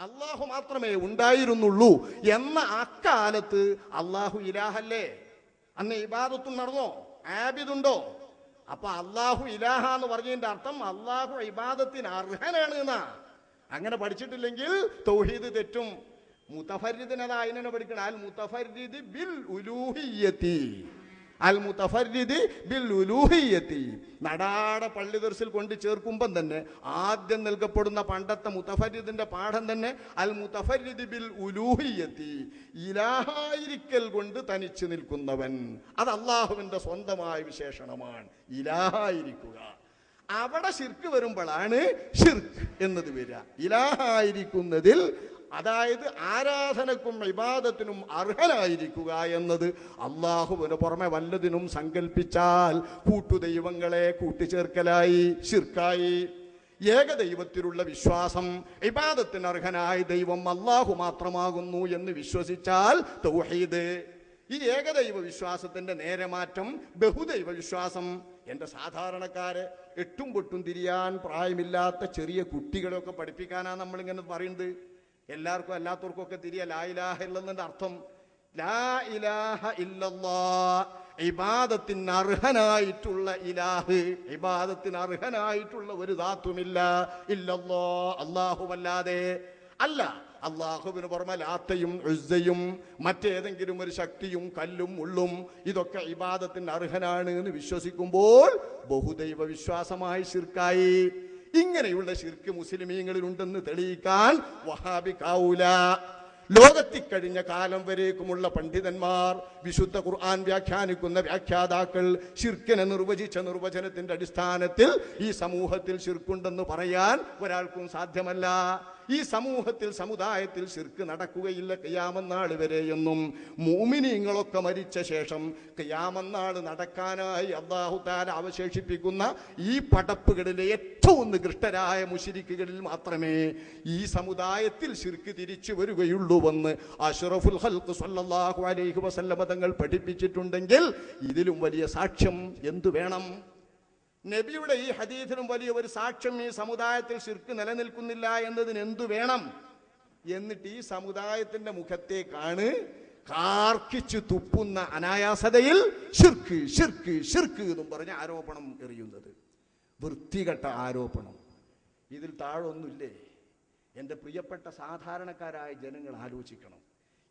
അള്ളാഹു മാത്രമേ ഉണ്ടായിരുന്നുള്ളൂ എന്ന അക്കാലത്ത് അള്ളാഹു ഇലാഹല്ലേ? അന്ന് ഇബാദത്തും നടന്നോ? ആബിദുണ്ടോ? അപ്പൊ അള്ളാഹു ഇലാഹ എന്ന് പറഞ്ഞതിന്റെ അർത്ഥം അള്ളാഹു ഇബാദത്തിന് അർഹനാണ് എന്നാ. അങ്ങനെ പഠിച്ചിട്ടില്ലെങ്കിൽ തൗഹീദ് തെറ്റും. മുതഫർരിദിനതാ അതിനെ പഠിക്കണം. അൽ മുതഫർരിദ് ബിൽ ഉലൂഹിയ്യത്തി, അൽ മുതഫർരിദ് ബിൽ ഉലൂഹിയ്യത്തി. നടാട പള്ളി ദർസിൽ കൊണ്ട് ചേർക്കുമ്പം തന്നെ ആദ്യം നൽകപ്പെടുന്ന പണ്ടത്തെ മുതഫർരിദിന്റെ പാഠം തന്നെ അൽ മുതഫർരിദ് ബിൽ ഉലൂഹിയ്യത്തി, ഇലാഹായിരിക്കൽ കൊണ്ട് തനിച്ചു നിൽക്കുന്നവൻ. അത് അള്ളാഹുവിന്റെ സ്വന്തമായ വിശേഷണമാണ്, ഇലാഹായിരിക്കുക. അവിടെ ശിർക്ക് വരുമ്പോഴാണ് ഷിർക്ക് എന്നത് വരിക. ഇലാഹായിരിക്കുന്നതിൽ, അതായത് ആരാധനക്കും ഇബാദത്തിനും അർഹനായിരിക്കുക എന്നത് അള്ളാഹുവിന് പുറമെ വല്ലതിനും സങ്കല്പിച്ചാൽ കൂട്ടുദൈവങ്ങളെ കൂട്ടിച്ചേർക്കലായി, ശിർക്കായി. ഏകദൈവത്തിലുള്ള വിശ്വാസം, ഇബാദത്തിന് അർഹനായ ദൈവം അള്ളാഹു മാത്രമാകുന്നു എന്ന് വിശ്വസിച്ചാൽ തൗഹീദ്. ഈ ഏകദൈവ വിശ്വാസത്തിന്റെ നേരെ മാറ്റം ബഹുദൈവ വിശ്വാസം. എൻ്റെ സാധാരണക്കാരെ എട്ടും പൊട്ടും തിരിയാൻ പ്രായമില്ലാത്ത ചെറിയ കുട്ടികളെയൊക്കെ പഠിപ്പിക്കാനാണ് നമ്മളിങ്ങനെ പറയുന്നത്. എല്ലാവർക്കും അല്ലാത്തവർക്കും ഒക്കെ തിരിയ ലാ ഇലാഹ ഇല്ലല്ലാഹ് അർത്ഥം. ലാ ഇലാഹ ഇല്ലല്ലാഹ്, ഇബാദത്തിന് അർഹനായിട്ടുള്ള ഇലാഹ്, ഇബാദത്തിന് അർഹനായിട്ടുള്ള ഒരു ധാത്തുമില്ല ഇല്ലല്ലാഹ്, അല്ലാഹുവല്ലാതെ. അല്ല, അള്ളാഹുവിന് പുറമെ ലാത്തയും ഉസ്സയും മറ്റേതെങ്കിലും ഒരു ശക്തിയും കല്ലും മുള്ളും ഇതൊക്കെ ഇബാദത്തിന് അർഹനാണ് എന്ന് വിശ്വസിക്കുമ്പോൾ ബഹുദൈവ വിശ്വാസമായി ശിർക്കായി. ഇങ്ങനെയുള്ള ശിർക്ക് മുസ്ലിമീങ്ങളിലുണ്ടെന്ന് തെളിയിക്കാൻ വഹാബിക്കാവൂല. ലോകത്തിൽ കഴിഞ്ഞ കാലം വരേക്കുമുള്ള പണ്ഡിതന്മാർ, വിശുദ്ധ ഖുർആൻ വ്യാഖ്യാനിക്കുന്ന വ്യാഖ്യാതാക്കൾ ശിർക്കിനെ നിർവചിച്ച നിർവചനത്തിന്റെ അടിസ്ഥാനത്തിൽ ഈ സമൂഹത്തിൽ ശിർക്കുണ്ടെന്ന് പറയാൻ ഒരാൾക്കും സാധ്യമല്ല. ഈ സമൂഹത്തിൽ, സമുദായത്തിൽ ശിർക്ക് നടക്കുകയില്ല ഖിയാമത്ത് വരെ എന്നും. മുഅ്മിനീങ്ങളൊക്കെ മരിച്ച ശേഷം ഖിയാമത്ത് നടക്കാനായി അല്ലാഹു തആല അവശേഷിപ്പിക്കുന്ന ഈ പടപ്പുകളിലെ ഏറ്റവും നികൃഷ്ടരായ മുശ്രിക്കുകളിൽ മാത്രമേ ഈ സമുദായത്തിൽ ശിർക്ക് തിരിച്ചു വരികയുള്ളൂവെന്ന് അഷ്റഫുൽ ഖൽഖ് സ്വല്ലല്ലാഹു അലൈഹി വസല്ലം തങ്ങൾ പഠിപ്പിച്ചിട്ടുണ്ടെങ്കിൽ ഇതിലും വലിയ സാക്ഷ്യം എന്തു വേണം? നബിയുടെ ഈ ഹദീസിനും വലിയ ഒരു സാക്ഷ്യം ഈ സമുദായത്തിൽ ശിർക്ക് നിലനിൽക്കുന്നില്ല എന്നതിന് എന്തു വേണം? എന്നിട്ട് ഈ സമുദായത്തിന്റെ മുഖത്തേക്കാണ് കാർക്കിച്ചു തുപ്പുന്ന അനായാസതയിൽ ശിർക്ക് ശിർക്ക് ശിർക്ക് എന്നും പറഞ്ഞ ആരോപണം എറിയുന്നത്. വൃത്തികെട്ട ആരോപണം. ഇതിൽ താഴൊന്നുമില്ലേ? എൻ്റെ പ്രിയപ്പെട്ട സാധാരണക്കാരായ ജനങ്ങൾ ആലോചിക്കണം.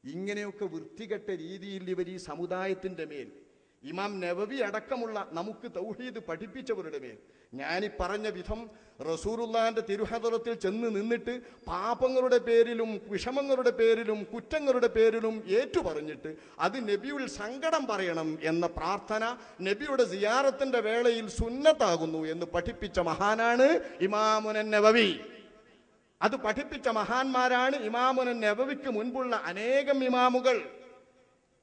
ഇങ്ങനെയൊക്കെ വൃത്തികെട്ട രീതിയിൽ ഇവർ ഈ സമുദായത്തിൻ്റെ മേൽ, ഇമാം നവവി അടക്കമുള്ള നമുക്ക് തൗഹീദ് പഠിപ്പിച്ചവരുടെ മേൽ, ഞാനീ പറഞ്ഞ വിധം റസൂലുള്ളാഹിന്റെ തിരുഹദറത്തിൽ ചെന്ന് നിന്നിട്ട് പാപങ്ങളുടെ പേരിലും വിഷമങ്ങളുടെ പേരിലും കുറ്റങ്ങളുടെ പേരിലും ഏറ്റുപറഞ്ഞിട്ട് അത് നബിയിൽ സങ്കടം പറയണം എന്ന പ്രാർത്ഥന നബിയുടെ സിയാറത്തിന്റെ വേളയിൽ സുന്നത്താകുന്നു എന്ന് പഠിപ്പിച്ച മഹാനാണ് ഇമാമുൻ നവവി. അത് പഠിപ്പിച്ച മഹാന്മാരാണ് ഇമാമുൻ നവവിക്ക് മുൻപുള്ള അനേകം ഇമാമുകൾ.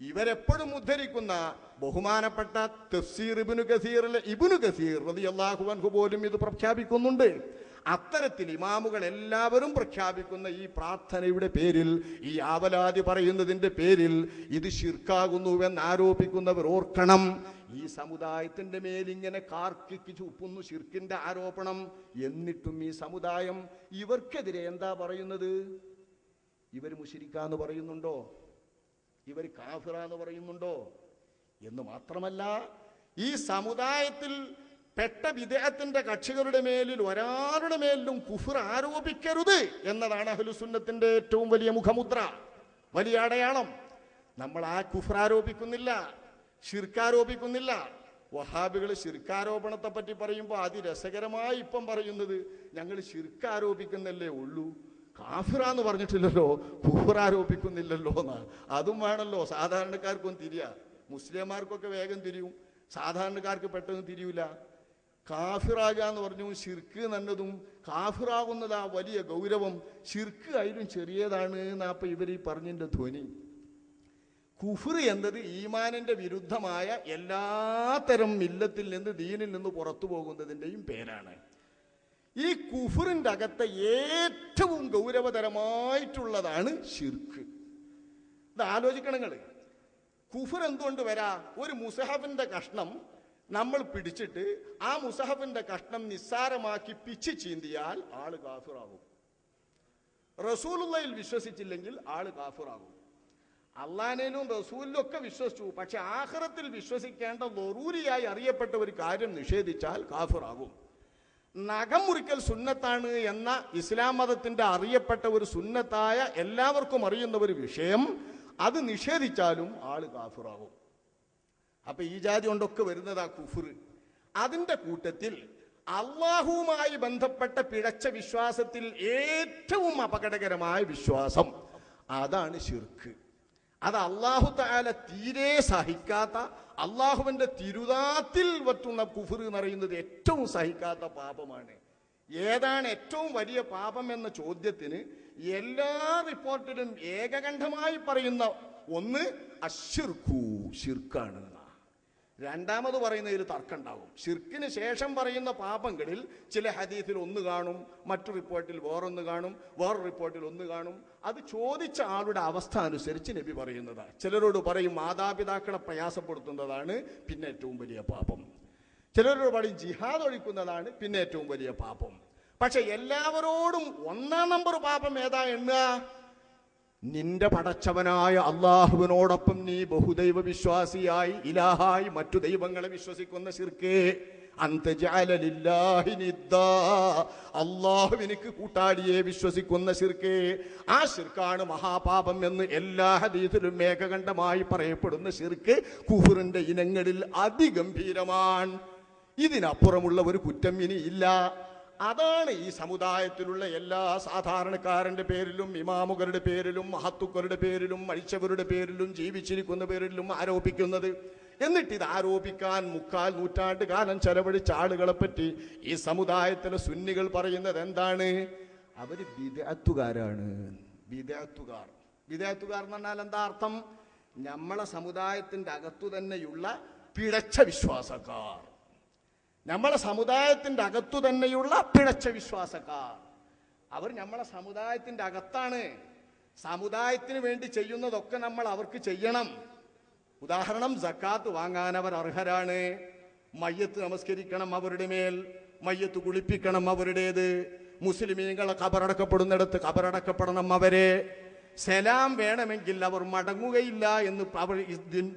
ഇവരെപ്പോഴും ഉദ്ധരിക്കുന്ന ബഹുമാനപ്പെട്ട തഫ്സീർ ഇബ്നു കസീറിലെ ഇബ്നു കസീർ റളിയല്ലാഹു അൻഹു പോലും ഇത് പ്രഖ്യാപിക്കുന്നുണ്ട്. അത്തരത്തിൽ ഇമാമുകൾ എല്ലാവരും പ്രഖ്യാപിക്കുന്ന ഈ പ്രാർത്ഥനയുടെ പേരിൽ, ഈ ആവലാതി പറയുന്നതിൻ്റെ പേരിൽ ഇത് ശിർക്കാകുന്നുവെന്ന് ആരോപിക്കുന്നവർ ഓർക്കണം, ഈ സമുദായത്തിന്റെ മേലിങ്ങനെ കാർക്കിക്ക് ചുപ്പുന്നു ശിർക്കിന്റെ ആരോപണം. എന്നിട്ടും ഈ സമുദായം ഇവർക്കെതിരെ എന്താ പറയുന്നത്? ഇവർ മുശ്രിക്കാന്ന് പറയുന്നുണ്ടോ? ഇവർ കാഫിറ എന്ന് പറയുന്നുണ്ടോ? എന്ന് മാത്രമല്ല, ഈ സമുദായത്തിൽ പെട്ട വിദേഹത്തിന്റെ കക്ഷികളുടെ മേലിൽ ഒരാളുടെ മേലിലും കുഫർ ആരോപിക്കരുത് എന്നതാണ് അഹ്ലുസുന്നത്തിന്റെ ഏറ്റവും വലിയ മുഖമുദ്ര, വലിയ അടയാളം. നമ്മൾ ആ കുഫർ ആരോപിക്കുന്നില്ല, ശിർക്കാരോപിക്കുന്നില്ല. വഹാബികൾ ശിർക്കാരോപണത്തെ പറ്റി പറയുമ്പോൾ അതിരസകരമായി ഇപ്പം പറയുന്നത് ഞങ്ങൾ ശിർക്കാരോപിക്കുന്നല്ലേ ഉള്ളൂ, കാഫിറാന്ന് പറഞ്ഞിട്ടില്ലല്ലോ, കുഫർ ആരോപിക്കുന്നില്ലല്ലോ എന്നാണ്. അതും വേണമല്ലോ സാധാരണക്കാർക്കും തിരിയാ. മുസ്ലിംമാർക്കൊക്കെ വേഗം തിരിയും, സാധാരണക്കാർക്ക് പെട്ടെന്ന് തിരിയൂല. കാഫിറാകുക എന്ന് പറഞ്ഞു ശിർക്ക് എന്നതും കാഫിറാകുന്നതാ വലിയ ഗൗരവം, ശിർക്ക് അതിലും ചെറിയതാണ് എന്നാപ്പ ഇവർ ഈ പറഞ്ഞതിൻ്റെ ധ്വനി. കുഫർ എന്നത് ഈമാനിന്റെ വിരുദ്ധമായ എല്ലാത്തരം മില്ലത്തിൽ നിന്ന്, ദീനിൽ നിന്ന് പുറത്തു പോകുന്നതിൻ്റെയും പേരാണ്. ഈ കുഫറിൻ്റെ അകത്തെ ഏറ്റവും ഗൗരവതരമായിട്ടുള്ളതാണ് ശിർക്ക്. ഇത് ആലോചിക്കണങ്ങൾ. കുഫർ എന്തുകൊണ്ട് വരാ? ഒരു മുസഹഫിന്റെ കഷ്ണം നമ്മൾ പിടിച്ചിട്ട് ആ മുസഹഫിന്റെ കഷ്ണം നിസ്സാരമാക്കി പിച്ച് ചീന്തിയാൽ ആള് കാഫിറാകും. റസൂലുള്ളയിൽ വിശ്വസിച്ചില്ലെങ്കിൽ ആള് കാഫിറാകും. അള്ളാഹിലും റസൂലിലും ഒക്കെ വിശ്വസിച്ചു, പക്ഷെ ആഖിറത്തിൽ വിശ്വസിക്കേണ്ട ദറൂരിയായി അറിയപ്പെട്ട ഒരു കാര്യം നിഷേധിച്ചാൽ കാഫിറാകും. നഖം മുറിക്കൽ സുന്നത്താണ് എന്ന ഇസ്ലാം മതത്തിന്റെ അറിയപ്പെട്ട ഒരു സുന്നത്തായ എല്ലാവർക്കും അറിയുന്ന ഒരു വിഷയം അത് നിഷേധിച്ചാലും ആള് കാഫിറാകും. അപ്പൊ ഈ ജാതി കൊണ്ടൊക്കെ വരുന്നതാ കുഫ്ർ. അതിന്റെ കൂട്ടത്തിൽ അള്ളാഹുവുമായി ബന്ധപ്പെട്ട പിഴച്ച വിശ്വാസത്തിൽ ഏറ്റവും അപകടകരമായ വിശ്വാസം അതാണ് ശിർക്ക്. അത് അള്ളാഹു തആല തീരെ സഹിക്കാത്ത, അള്ളാഹുവിന്റെ തിരുദാത്തിൽ പറ്റുന്ന കുഫ്ർ എന്ന് പറയുന്നത് ഏറ്റവും സഹിക്കാത്ത പാപമാണ്. ഏതാണ് ഏറ്റവും വലിയ പാപം എന്ന ചോദ്യത്തിന് എല്ലാ റിപ്പോർട്ടിലും ഏകകണ്ഠമായി പറയുന്ന ഒന്ന് അശ്ശിർക്കു, ശിർക്കാണ്. രണ്ടാമത് പറയുന്നതിൽ തർക്കമുണ്ടാവും. ശിർക്കിന് ശേഷം പറയുന്ന പാപങ്ങളിൽ ചില ഹദീസിൽ ഒന്ന് കാണും, മറ്റു റിപ്പോർട്ടിൽ വേറൊന്ന് കാണും, വേറൊരു റിപ്പോർട്ടിൽ ഒന്ന് കാണും. അത് ചോദിച്ച ആളുടെ അവസ്ഥ അനുസരിച്ച് നബി പറയുന്നതാണ്. ചിലരോട് പറയും മാതാപിതാക്കളെ പ്രയാസപ്പെടുത്തുന്നതാണ് പിന്നെ ഏറ്റവും വലിയ പാപം. ചിലരോട് പറയും ജിഹാദ് ഒഴിക്കുന്നതാണ് പിന്നെ ഏറ്റവും വലിയ പാപം. പക്ഷെ എല്ലാവരോടും ഒന്നാം നമ്പർ പാപം ഏതാ എണ്ണുക? നിന്റെ പടച്ചവനായ അള്ളാഹുവിനോടൊപ്പം നീ ബഹുദൈവ വിശ്വാസിയായി ഇലാഹായി മറ്റു ദൈവങ്ങളെ വിശ്വസിക്കുന്ന ശിർക്ക്. അള്ളാഹുവിനിക്ക് കൂട്ടാളിയെ വിശ്വസിക്കുന്ന ശിർക്ക്. ആ ശിർക്കാണ് മഹാപാപം എന്ന് എല്ലാ ഹദീസിലും ഏകകണ്ഠമായി പറയപ്പെടുന്ന ശിർക്ക് കുഫ്റിന്റെ ഇനങ്ങളിൽ അതിഗംഭീരമാണ്. ഇതിനപ്പുറമുള്ള ഒരു കുറ്റം ഇനിയില്ല. അതാണ് ഈ സമുദായത്തിലുള്ള എല്ലാ സാധാരണക്കാരന്റെ പേരിലും ഇമാമുകളുടെ പേരിലും മഹത്തുക്കളുടെ പേരിലും മരിച്ചവരുടെ പേരിലും ജീവിച്ചിരിക്കുന്ന പേരിലും ആരോപിക്കുന്നത്. എന്നിട്ട് ഇത് ആരോപിക്കാൻ 3/4 നൂറ്റാണ്ട് കാലം ചെലവഴിച്ച ആളുകളെ പറ്റി ഈ സമുദായത്തിലെ സുന്നികൾ പറയുന്നത് എന്താണ്? അവര് ബിദ്അത്തുകാരാണ്. ബിദ്അത്തുകാർ എന്ന് പറഞ്ഞാൽ എന്താ അർത്ഥം? നമ്മളെ സമുദായത്തിന്റെ അകത്തു തന്നെയുള്ള പിഴച്ച വിശ്വാസക്കാർ, നമ്മളെ സമുദായത്തിന്റെ അകത്തു തന്നെയുള്ള പിഴച്ച വിശ്വാസക്കാർ. അവർ നമ്മളെ സമുദായത്തിന്റെ അകത്താണ്. സമുദായത്തിന് വേണ്ടി ചെയ്യുന്നതൊക്കെ നമ്മൾ അവർക്ക് ചെയ്യണം. ഉദാഹരണം, സക്കാത്ത് വാങ്ങാൻ അവർ അർഹരാണ്. മയ്യത്ത് നമസ്കരിക്കണം അവരുടെ മേൽ, മയ്യത്ത് കുളിപ്പിക്കണം അവരുടേത്. മുസ്ലിമീങ്ങളെ ഖബറടക്കപ്പെടുന്നിടത്ത് ഖബറടക്കപ്പെടണം അവരെ. സലാം വേണമെങ്കിൽ അവർ മടങ്ങുകയില്ല എന്ന്, അവർ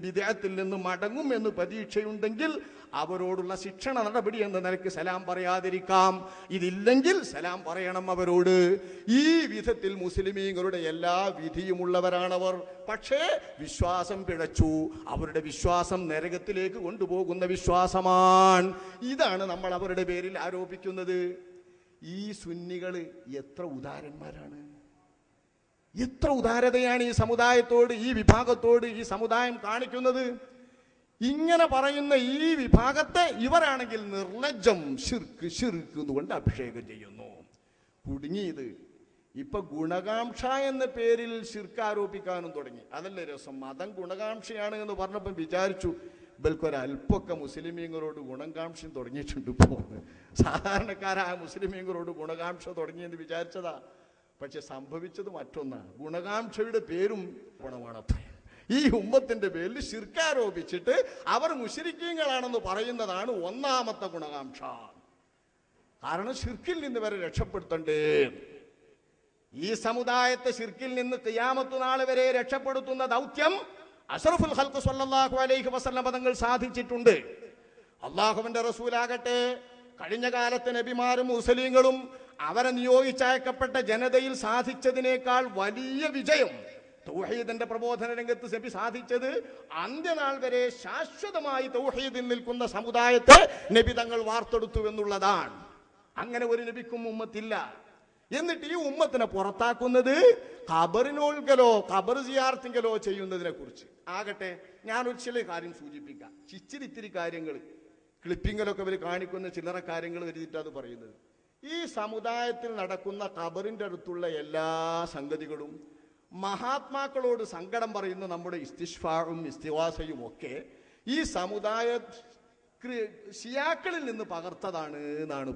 ബിദ്അത്തിൽ നിന്ന് മടങ്ങും എന്ന് പ്രതീക്ഷയുണ്ടെങ്കിൽ അവരോടുള്ള ശിക്ഷണ നടപടി എന്ന നിലയ്ക്ക് സലാം പറയാതിരിക്കാം. ഇതില്ലെങ്കിൽ സലാം പറയണം അവരോട്. ഈ വിധത്തിൽ മുസ്ലിമീങ്ങളുടെ എല്ലാ വിധിയുമുള്ളവരാണവർ. പക്ഷേ വിശ്വാസം പിഴച്ചു. അവരുടെ വിശ്വാസം നരകത്തിലേക്ക് കൊണ്ടുപോകുന്ന വിശ്വാസമാണ്. ഇതാണ് നമ്മൾ അവരുടെ പേരിൽ ആരോപിക്കുന്നത്. ഈ സുന്നികൾ എത്ര ഉദാരന്മാരാണ്! എത്ര ഉദാരതയാണ് ഈ സമുദായത്തോട്, ഈ വിഭാഗത്തോട് ഈ സമുദായം കാണിക്കുന്നത്! ഇങ്ങനെ പറയുന്ന ഈ വിഭാഗത്തെ ഇവരാണെങ്കിൽ നിർലജ്ജം ശിർക്ക് എന്നുകൊണ്ട് അഭിഷേകം ചെയ്യുന്നു. കുടുങ്ങിയത് ഇപ്പൊ ഗുണകാംക്ഷ എന്ന പേരിൽ ശിർക്ക് ആരോപിക്കാനും തുടങ്ങി. അതല്ലേ രസം. മതം ഗുണകാംക്ഷയാണ് എന്ന് പറഞ്ഞപ്പോൾ വിചാരിച്ചു ഇവൽക്കൊരൽപ്പൊക്കെ മുസ്ലിമീങ്ങളോട് ഗുണകാംക്ഷയും തുടങ്ങിയിട്ടുണ്ട്. ഇപ്പോൾ സാധാരണക്കാരായ മുസ്ലിമീങ്ങളോട് ഗുണകാംക്ഷ തുടങ്ങിയെന്ന് വിചാരിച്ചതാ. പക്ഷെ സംഭവിച്ചത് മറ്റൊന്നാണ്. ഗുണകാംക്ഷയുടെ പേരും ഗുണമാണത്രേ. ഈ ഉമ്മത്തിന്റെ പേരിൽ ശിർക്കാരോപിച്ചിട്ട് അവർ മുശ്രിക്കീങ്ങളാണെന്ന് പറയുന്നതാണ് ഒന്നാമത്തെ ഗുണകാംക്ഷ. കാരണം ശിർക്കിൽ നിന്ന് വരെ രക്ഷപ്പെടുത്തണ്ടേ. ഈ സമുദായത്തെ ശിർക്കിൽ നിന്ന് ഖിയാമത്ത് നാൾ വരെ രക്ഷപ്പെടുത്തുന്ന ദൗത്യം അഷ്റഫുൽ ഖൽഖ് സ്വല്ലല്ലാഹു അലൈഹി വസല്ലം തങ്ങൾ സാധിച്ചിട്ടുണ്ട്. അള്ളാഹുവിന്റെ റസൂലാകട്ടെ കഴിഞ്ഞ കാലത്തെ നബിമാരും മുർസലീങ്ങളും അവരെ നിയോഗിച്ചയക്കപ്പെട്ട ജനതയിൽ സാധിച്ചതിനേക്കാൾ വലിയ വിജയം തൗഹീദിന്റെ പ്രബോധന രംഗത്ത് നബി സാധിച്ചത് അന്ത്യനാൾ വരെ ശാശ്വതമായി തൗഹീദിൽ നിൽക്കുന്ന സമുദായത്തെ നബി തങ്ങൾ വാർത്തെടുത്തു എന്നുള്ളതാണ്. അങ്ങനെ ഒരു നബിക്കും ഉമ്മത്തില്ല. എന്നിട്ട് ഈ ഉമ്മത്തിനെ പുറത്താക്കുന്നത് ഖബറിനോൽക്കലോ ഖബർ സിയാറത്തിങ്കലോ ചെയ്യുന്നതിനെ കുറിച്ച്. ആകട്ടെ, ഞാനൊരു ചില കാര്യം സൂചിപ്പിക്കാം. ഇത്തിരി കാര്യങ്ങൾ ക്ലിപ്പിങ്ങിലൊക്കെ അവർ കാണിക്കുന്ന ചില്ലറ കാര്യങ്ങൾ വരുത്തിയിട്ട് അത് പറയുന്നത്. ഈ സമുദായത്തിൽ നടക്കുന്ന ഖബറിന്റെ അടുത്തുള്ള എല്ലാ സംഗതികളും മഹാത്മാക്കളോട് സങ്കടം പറയുന്ന നമ്മുടെ ഇസ്തിശ്ഫാഉം ഇസ്തിവാസയും ഒക്കെ ഈ സമുദായ ഷിയാക്കളിൽ നിന്ന് പകർത്തതാണ് എന്നാണ്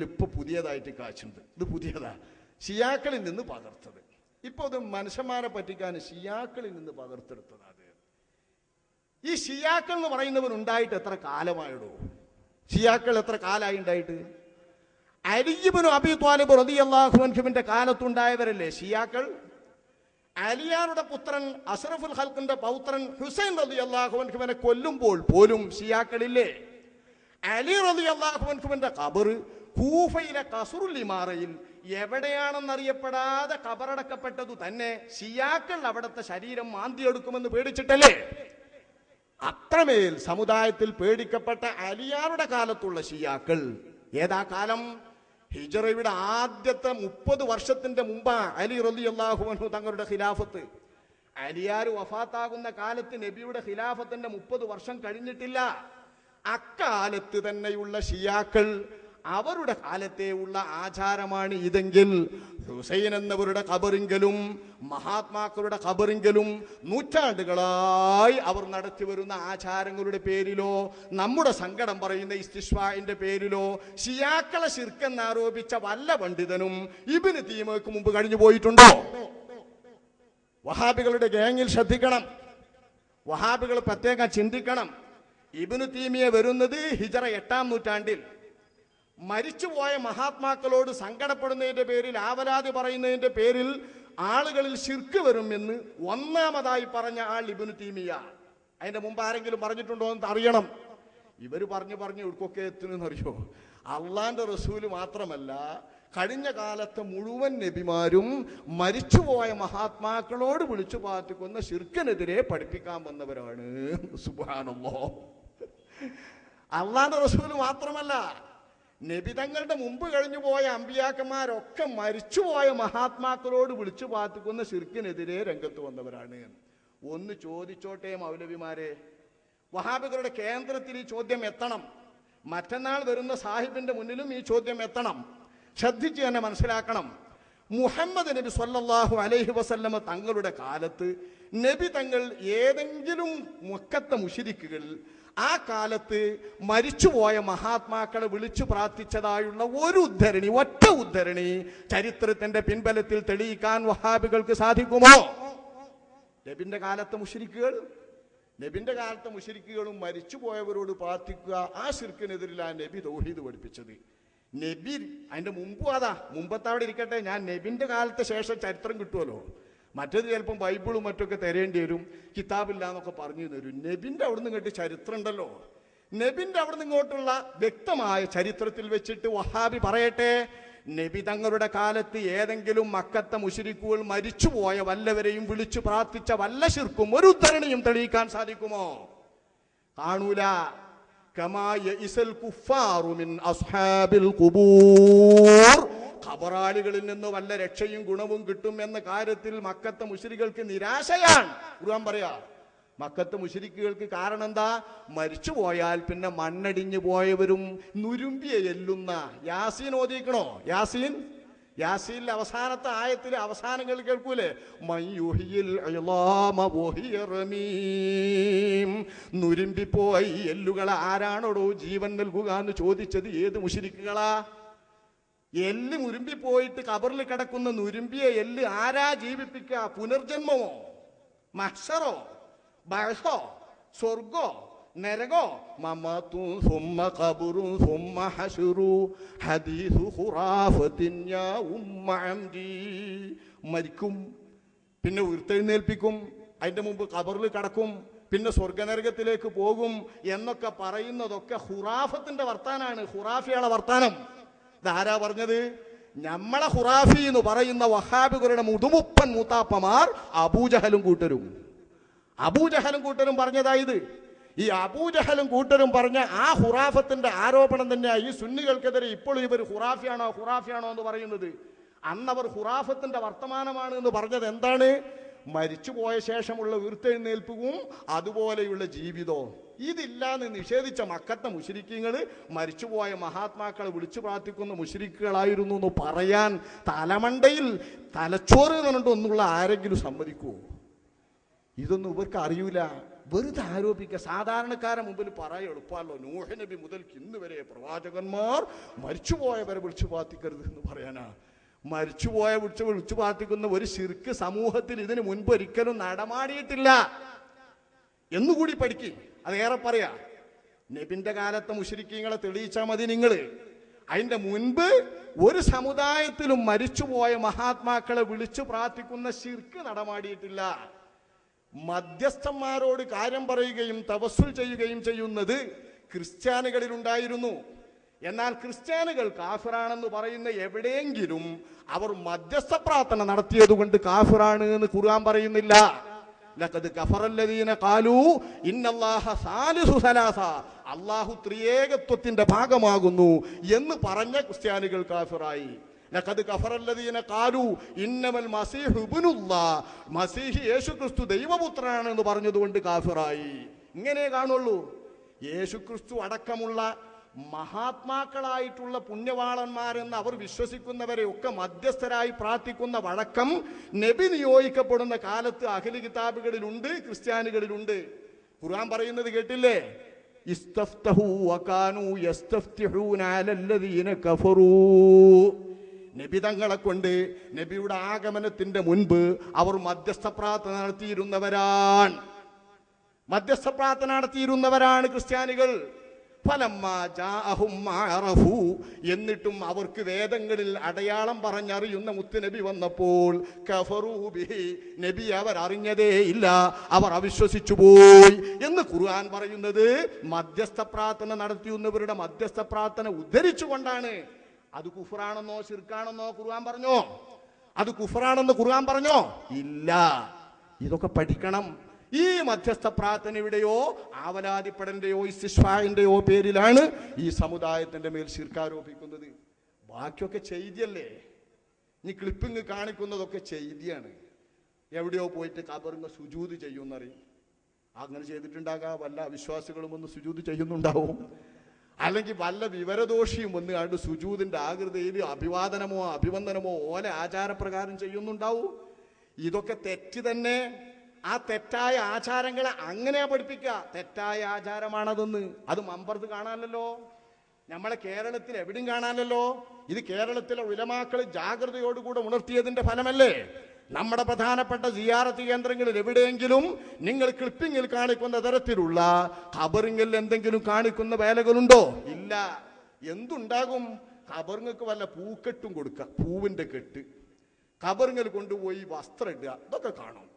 ഇപ്പൊ പുതിയതായിട്ട് കാച്ചുന്നത്. ഇത് പുതിയതാ, ഷിയാക്കളിൽ നിന്ന് പകർത്തത്. ഇപ്പൊ അത് മനുഷ്യന്മാരെ പറ്റിക്കാൻ ഷിയാക്കളിൽ നിന്ന് പകർത്തെടുത്തതാണ്. ഈ ഷിയാക്കൾ എന്ന് പറയുന്നവർ ഉണ്ടായിട്ട് എത്ര കാലമായിടോ? ഷിയാക്കൾ എത്ര കാലമായി ഉണ്ടായിട്ട്? അലി ഇബ്നു അബീ ത്വാലിബ് റളിയല്ലാഹു അൻഹുവിന്റെ കാലത്തുണ്ടായവരല്ലേ ഷിയാക്കൾ. അലിയാരുടെ പുത്രൻ അഷ്റഫുൽ ഖൽഖിന്റെ പൗത്രൻ ഹുസൈൻ റളിയല്ലാഹു അൻഹുവിനെ കൊല്ലുമ്പോൾ പോലും ഷിയാക്കളില്ലേ. അലി റളിയല്ലാഹു അൻഹുവിന്റെ ഖബർ കൂഫയിലെ ഖസ്റുൽ ഇമാറയിൽ എവിടെയാണെന്നറിയപ്പെടാതെ ഖബറടക്കപ്പെട്ടതു തന്നെ ഷിയാക്കൾ അവിടുത്തെ ശരീരം മാന്തിയെടുക്കുമെന്ന് പേടിച്ചിട്ടല്ലേ. അത്രമേൽ സമുദായത്തിൽ പേടിക്കപ്പെട്ട അലിയാരുടെ കാലത്തുള്ള ഷിയാക്കൾ. ഏതാ കാലം? ഹിജറയുടെ ആദ്യത്തെ 30 വർഷത്തിന്റെ മുമ്പാ അലി റളിയല്ലാഹു അൻഹു തങ്ങളുടെ ഖിലാഫത്ത്. അലിയാർ വഫാത്താകുന്ന കാലത്ത് നബിയുടെ ഖിലാഫത്തിന്റെ 30 വർഷം കഴിഞ്ഞിട്ടില്ല. അക്കാലത്ത് തന്നെയുള്ള ഷിയാക്കൾ അവരുടെ കാലത്തെ ഉള്ള ആചാരമാണ് ഇതെങ്കിൽ ഹുസൈൻ എന്നവരുടെ ഖബറിങ്കലും മഹാത്മാക്കളുടെ ഖബറിങ്കലും നൂറ്റാണ്ടുകളായി അവർ നടത്തി വരുന്ന ആചാരങ്ങളുടെ പേരിലോ നമ്മുടെ സങ്കടം പറയുന്ന ഇസ്തിശ്വാഇന്റെ പേരിലോ ഷിയാക്കളെ ശിർക്കെന്നാരോപിച്ച വല്ല പണ്ഡിതനും ഇബ്നു തീമിയക്ക് മുമ്പ് കഴിഞ്ഞു പോയിട്ടുണ്ടോ? വഹാബികളുടെ ഗാങ്ങിൽ ശ്രദ്ധിക്കണം. വഹാബികൾ പ്രത്യേകം ചിന്തിക്കണം. ഇബ്നു തീമിയ വരുന്നത് ഹിജറ 8-ാം നൂറ്റാണ്ടിൽ. മരിച്ചുപോയ മഹാത്മാക്കളോട് സങ്കടപ്പെടുന്നതിന്റെ പേരിൽ, ആവലാതി പറയുന്നതിന്റെ പേരിൽ ആളുകളിൽ ശിർക്ക് വരും എന്ന് ഒന്നാമതായി പറഞ്ഞ ആൾ ഇബ്നു തീമിയ. അതിന്റെ മുമ്പ് ആരെങ്കിലും പറഞ്ഞിട്ടുണ്ടോ എന്ന് അറിയണം. ഇവര് പറഞ്ഞു ഇവർക്കൊക്കെ എത്തുന്നറിയോ? അള്ളാന്റെ റസൂല് മാത്രമല്ല, കഴിഞ്ഞ കാലത്തെ മുഴുവൻ നബിമാരും മരിച്ചുപോയ മഹാത്മാക്കളോട് വിളിച്ചു പ്രാർത്ഥിക്കുന്ന ശിർക്കിനെതിരെ പഠിപ്പിക്കാൻ വന്നവരാണ്. സുബ്ഹാനല്ലാഹ്. അള്ളാന്റെ റസൂല് മാത്രമല്ല, നബി തങ്ങളുടെ മുമ്പ് കഴിഞ്ഞു പോയ അമ്പിയാക്കന്മാരൊക്കെ മരിച്ചുപോയ മഹാത്മാക്കളോട് വിളിച്ചു പ്രാർത്ഥിക്കുന്ന ശിർക്കിനെതിരെ രംഗത്ത് വന്നവരാണ്. ഒന്ന് ചോദിച്ചോട്ടെ മൗലവിമാരെ, വഹാബികളുടെ കേന്ദ്രത്തിൽ ഈ ചോദ്യം എത്തണം. മറ്റന്നാൾ വരുന്ന സാഹിബിന്റെ മുന്നിലും ഈ ചോദ്യം എത്തണം. ശ്രദ്ധിച്ച് തന്നെ മനസ്സിലാക്കണം. മുഹമ്മദ് നബി സ്വല്ലല്ലാഹു അലൈഹി വസല്ലമ തങ്ങളുടെ കാലത്ത് നബി തങ്ങൾ ഏതെങ്കിലും മക്കത്തെ മുശ്രിക്കുകൾ ആ കാലത്ത് മരിച്ചുപോയ മഹാത്മാക്കളെ വിളിച്ചു പ്രാർത്ഥിച്ചതായുള്ള ഒരു ഉദ്ധരണി, ഒറ്റ ഉദ്ധരണി ചരിത്രത്തിന്റെ പിൻബലത്തിൽ തെളിയിക്കാൻ വഹാബികൾക്ക് സാധിക്കുമോ? നബിന്റെ കാലത്തെ മുശ്രിക്കുകളും മരിച്ചുപോയവരോട് പ്രാർത്ഥിക്കുക, ആ ശിർക്കിനെതിരിലാണ് നബി തൗഹീദ് പഠിപ്പിച്ചത്. നബി അതിന്റെ മുമ്പ് മുമ്പത്തെ അവിടെ ഇരിക്കട്ടെ, ഞാൻ നബിന്റെ കാലത്തെ ശേഷം ചരിത്രം കിട്ടുമല്ലോ. മറ്റേത് ചിലപ്പം ബൈബിളും മറ്റൊക്കെ തരേണ്ടി വരും, കിതാബില്ല എന്നൊക്കെ പറഞ്ഞു തരും. നബിന്റെ അവിടെ നിന്ന് ഇങ്ങോട്ട് ചരിത്രം ഉണ്ടല്ലോ. നബിന്റെ അവിടെ നിന്ന് ഇങ്ങോട്ടുള്ള വ്യക്തമായ ചരിത്രത്തിൽ വെച്ചിട്ട് വഹാബി പറയട്ടെ, നബി തങ്ങളുടെ കാലത്ത് ഏതെങ്കിലും മക്കത്തെ മുശ്രിക്കുകൾ മരിച്ചുപോയ വല്ലവരെയും വിളിച്ചു പ്രാർത്ഥിച്ച വല്ല ശിർക്കും ഒരു ഉദ്ധരണിയും തെളിയിക്കാൻ സാധിക്കുമോ? കാണൂല. ഖബറാളികളിൽ നിന്ന് വല്ല രക്ഷയും ഗുണവും കിട്ടും എന്ന കാര്യത്തിൽ മക്കത്തെ മുശ്രിക്കുകൾക്ക് നിരാശയാണ്. ഖുർആൻ പറയാ, മക്കത്തെ മുശ്രിക്കുകൾക്ക് കാരണം എന്താ? മരിച്ചുപോയാൽ പിന്നെ മണ്ണടിഞ്ഞു പോയവരും നുരുമ്പിയെ എല്ലുന്ന യാസീൻ ഓതിക്കണോ? യാസീനിലെ അവസാനത്തെ ആയത്തിലെ അവസാനങ്ങൾ കേൾക്കൂലേ? നുരുമ്പിപ്പോയി എല്ലുകളെ ആരാണോടോ ജീവൻ നൽകുക എന്ന് ചോദിച്ചത് ഏത് മുശ്രിക്കുകളാ? എല്ല് മുരുമ്പിപ്പോയിട്ട് കബറിൽ കിടക്കുന്ന നുരുമ്പിയെ എല്ല് ആരാ ജീവിപ്പിക്കുക? പുനർജന്മമോ, മഹ്ശറോ, ബഅസോ, സ്വർഗോ, നരകോ? മമതുൻ സുമ്മ ഖബറുൻ സുമ്മ ഹശറു ഹദീസു ഖുറാഫത്തിൻ യാ ഉമ്മ അംദി. മരിക്കും, പിന്നെ ഉയർത്തെഴുന്നേൽപ്പിക്കും, അതിന്റെ മുമ്പ് ഖബറിൽ കിടക്കും, പിന്നെ സ്വർഗനരകത്തിലേക്ക് പോകും എന്നൊക്കെ പറയുന്നതൊക്കെ ഖുറാഫത്തിന്റെ വർത്താനാണ്, ഖുറാഫിയുടെ വർത്താനം. ഇതാരാ പറഞ്ഞത്? നമ്മളെ ഖുറാഫി എന്ന് പറയുന്ന വഹാബികളുടെ മുതുമുപ്പൻ മൂത്താപ്പമാർ അബൂജഹലും കൂട്ടരും പറഞ്ഞതായത്. ഈ അബൂജഹലും കൂട്ടരും പറഞ്ഞ ആ ഖുറാഫത്തിന്റെ ആരോപണം തന്നെയാണ് ഈ സുന്നികൾക്കെതിരെ ഇപ്പോൾ ഇവർ ഖുറാഫിയാണോ എന്ന് പറയുന്നത്. അന്നവർ ഖുറാഫത്തിന്റെ വർത്തമാനമാണ് എന്ന് പറഞ്ഞത് എന്താണ്? മരിച്ചുപോയ ശേഷമുള്ള ഉയർത്തെഴുന്നേൽപ്പും അതുപോലെയുള്ള ജീവിതവും ഇതില്ലാന്ന് നിഷേധിച്ച മക്കത്തെ മുശ്രിക്കുകൾ മരിച്ചുപോയ മഹാത്മാക്കളെ വിളിച്ചു പ്രാർത്ഥിക്കുന്ന മുശ്രിക്കുകളായിരുന്നു എന്ന് പറയാൻ തലമണ്ടയിൽ തലച്ചോറ് പറഞ്ഞിട്ടൊന്നുള്ള ആരെങ്കിലും സമ്മതിക്കുമോ? ഇതൊന്നും ഇവർക്ക് അറിയൂല. വെറുതെ ആരോപിക്കുക. സാധാരണക്കാരെ മുമ്പിൽ പറയാൻ എളുപ്പമല്ലോ. നൂഹ് നബി മുതൽക്ക് ഇന്ന് വരെ പ്രവാചകന്മാർ മരിച്ചുപോയവരെ വിളിച്ചു പ്രാർത്ഥിക്കരുത് എന്ന് പറയാനാ. വിളിച്ചു പ്രാർത്ഥിക്കുന്ന ഒരു ശിർക്ക് സമൂഹത്തിൽ ഇതിനു മുൻപ് ഒരിക്കലും നടമാടിയിട്ടില്ല എന്നുകൂടി പഠിക്കും. അതേറെ പറയാ. നബിന്റെ കാലത്തെ മുശ്രിക്കീങ്ങളെ തെളിയിച്ചാൽ മതി നിങ്ങൾ. അതിന്റെ മുൻപ് ഒരു സമുദായത്തിലും മരിച്ചുപോയ മഹാത്മാക്കളെ വിളിച്ചു പ്രാർത്ഥിക്കുന്ന ശിർക്ക് നടമാടിയിട്ടില്ല. മധ്യസ്ഥന്മാരോട് കാര്യം പറയുകയും തവസ്സുൽ ചെയ്യുകയും ചെയ്യുന്നത് ക്രിസ്ത്യാനികളിൽ ഉണ്ടായിരുന്നു. എന്നാൽ ക്രിസ്ത്യാനികൾ കാഫിറാണെന്ന് പറയുന്ന എവിടെയെങ്കിലും അവർ മധ്യസ്ഥ പ്രാർത്ഥന നടത്തിയത് കൊണ്ട് കാഫിറാണ് എന്ന് ഖുർആൻ പറയുന്നില്ല. ലഖദ് കഫറല്ലദീന ഖാലൂ ഇന്നല്ലാഹ സാലിസു സലാസ, അല്ലാഹു ത്രിയേകത്വത്തിന്റെ ഭാഗമാകുന്നു എന്ന് പറഞ്ഞ ക്രിസ്ത്യാനികൾ കാഫിറായി. ലഖദ് കഫറല്ലദീന ഖാലൂ ഇന്നമൽ മസീഹു ഇബ്നുല്ലാഹ്, മസീഹ് യേശുക്രിസ്തു ദൈവപുത്രനാണ് എന്ന് പറഞ്ഞതുകൊണ്ട് കാഫിറായി. ഇങ്ങനെ കാണുള്ളൂ. യേശുക്രിസ്തു അടക്കമുള്ള മഹാത്മാക്കളായിട്ടുള്ള പുണ്യവാളന്മാരെന്ന് അവർ വിശ്വസിക്കുന്നവരെ ഒക്കെ മധ്യസ്ഥരായി പ്രാർത്ഥിക്കുന്ന വഴക്കം നബി നിയോഗിക്കപ്പെടുന്ന കാലത്ത് അഹ്ലി കിതാബുകളിലുണ്ട്, ക്രിസ്ത്യാനികളിലുണ്ട്. ഖുർആൻ പറയുന്നത് കേട്ടില്ലേ? ഇസ്തഫ്തഹു വകാനൂ യസ്തഫ്തിഹൂന അലല്ലദീന കഫറൂ. നബി തങ്ങളെ കൊണ്ട് നബിയുടെ ആഗമനത്തിന്റെ മുൻപ് അവർ മധ്യസ്ഥ പ്രാർത്ഥന നടത്തിയിരുന്നവരാണ്. മധ്യസ്ഥ പ്രാർത്ഥന നടത്തിയിരുന്നവരാണ് ക്രിസ്ത്യാനികൾ. എന്നിട്ടും അവർക്ക് വേദങ്ങളിൽ അടയാളം പറഞ്ഞറിയുന്ന മുത്തുനബി വന്നപ്പോൾ കഫറൂ ബിഹി, നബി അവർ അറിഞ്ഞതേ ഇല്ല, അവർ അവിശ്വസിച്ചു പോയി എന്ന് ഖുർആൻ പറയുന്നത് മധ്യസ്ഥ പ്രാർത്ഥന നടത്തിയുന്നവരുടെ മധ്യസ്ഥ പ്രാർത്ഥന ഉദ്ധരിച്ചുകൊണ്ടാണ്. അത് കുഫറാണെന്നോ ശിർക്കാണെന്നോ ഖുർആൻ പറഞ്ഞോ? അത് കുഫറാണെന്ന് ഖുർആൻ പറഞ്ഞോ? ഇല്ല. ഇതൊക്കെ പഠിക്കണം. ഈ മധ്യസ്ഥ പ്രാർത്ഥനയുടെയോ ആവലാതിപ്പെടന്റെയോ ഇസ്തിശ്ഫാഇന്റെയോ പേരിലാണ് ഈ സമുദായത്തിന്റെ മേൽ ശിർക്കാരോപിക്കുന്നത്. ബാക്കിയൊക്കെ ചെയ്തിയല്ലേ. ഇനി ക്ലിപ്പിങ് കാണിക്കുന്നതൊക്കെ ചെയ്തിയാണ്. എവിടെയോ പോയിട്ട് ഖബറിന് സുജൂദ് ചെയ്യുന്നറിയും. അങ്ങനെ ചെയ്തിട്ടുണ്ടാകാം. വല്ല അവിശ്വാസികളും ഒന്ന് സുജൂദ് ചെയ്യുന്നുണ്ടാവും. അല്ലെങ്കിൽ വല്ല വിവരദോഷിയും വന്ന് കണ്ട് സുജൂദിന്റെ ആകൃതിയിൽ അഭിവാദനമോ അഭിവന്ദനമോ ഓല ആചാരപ്രകാരം ചെയ്യുന്നുണ്ടാവും. ഇതൊക്കെ തെറ്റ് തന്നെ. ആ തെറ്റായ ആചാരങ്ങളെ അങ്ങനെയാ പഠിപ്പിക്കുക. തെറ്റായ ആചാരമാണതെന്ന് അത് മമ്പർത്ത് കാണാനല്ലോ, നമ്മളെ കേരളത്തിൽ എവിടെയും കാണാനല്ലോ. ഇത് കേരളത്തിലെ ഉലമാക്കൾ ജാഗ്രതയോടുകൂടെ ഉണർത്തിയതിന്റെ ഫലമല്ലേ? നമ്മുടെ പ്രധാനപ്പെട്ട സിയാറത്ത് കേന്ദ്രങ്ങളിൽ എവിടെയെങ്കിലും നിങ്ങൾ ക്ലിപ്പിങ്ങിൽ കാണിക്കുന്ന തരത്തിലുള്ള ഖബറിങ്ങിൽ എന്തെങ്കിലും കാണിക്കുന്ന വേലകളുണ്ടോ? ഇല്ല. എന്തുണ്ടാകും? ഖബറിങ്ങൾക്ക് വല്ല പൂക്കെട്ടും കൊടുക്കുക, പൂവിന്റെ കെട്ട്. ഖബറിങ്ങിൽ കൊണ്ടുപോയി വസ്ത്രം ഇടുക, ഇതൊക്കെ കാണും.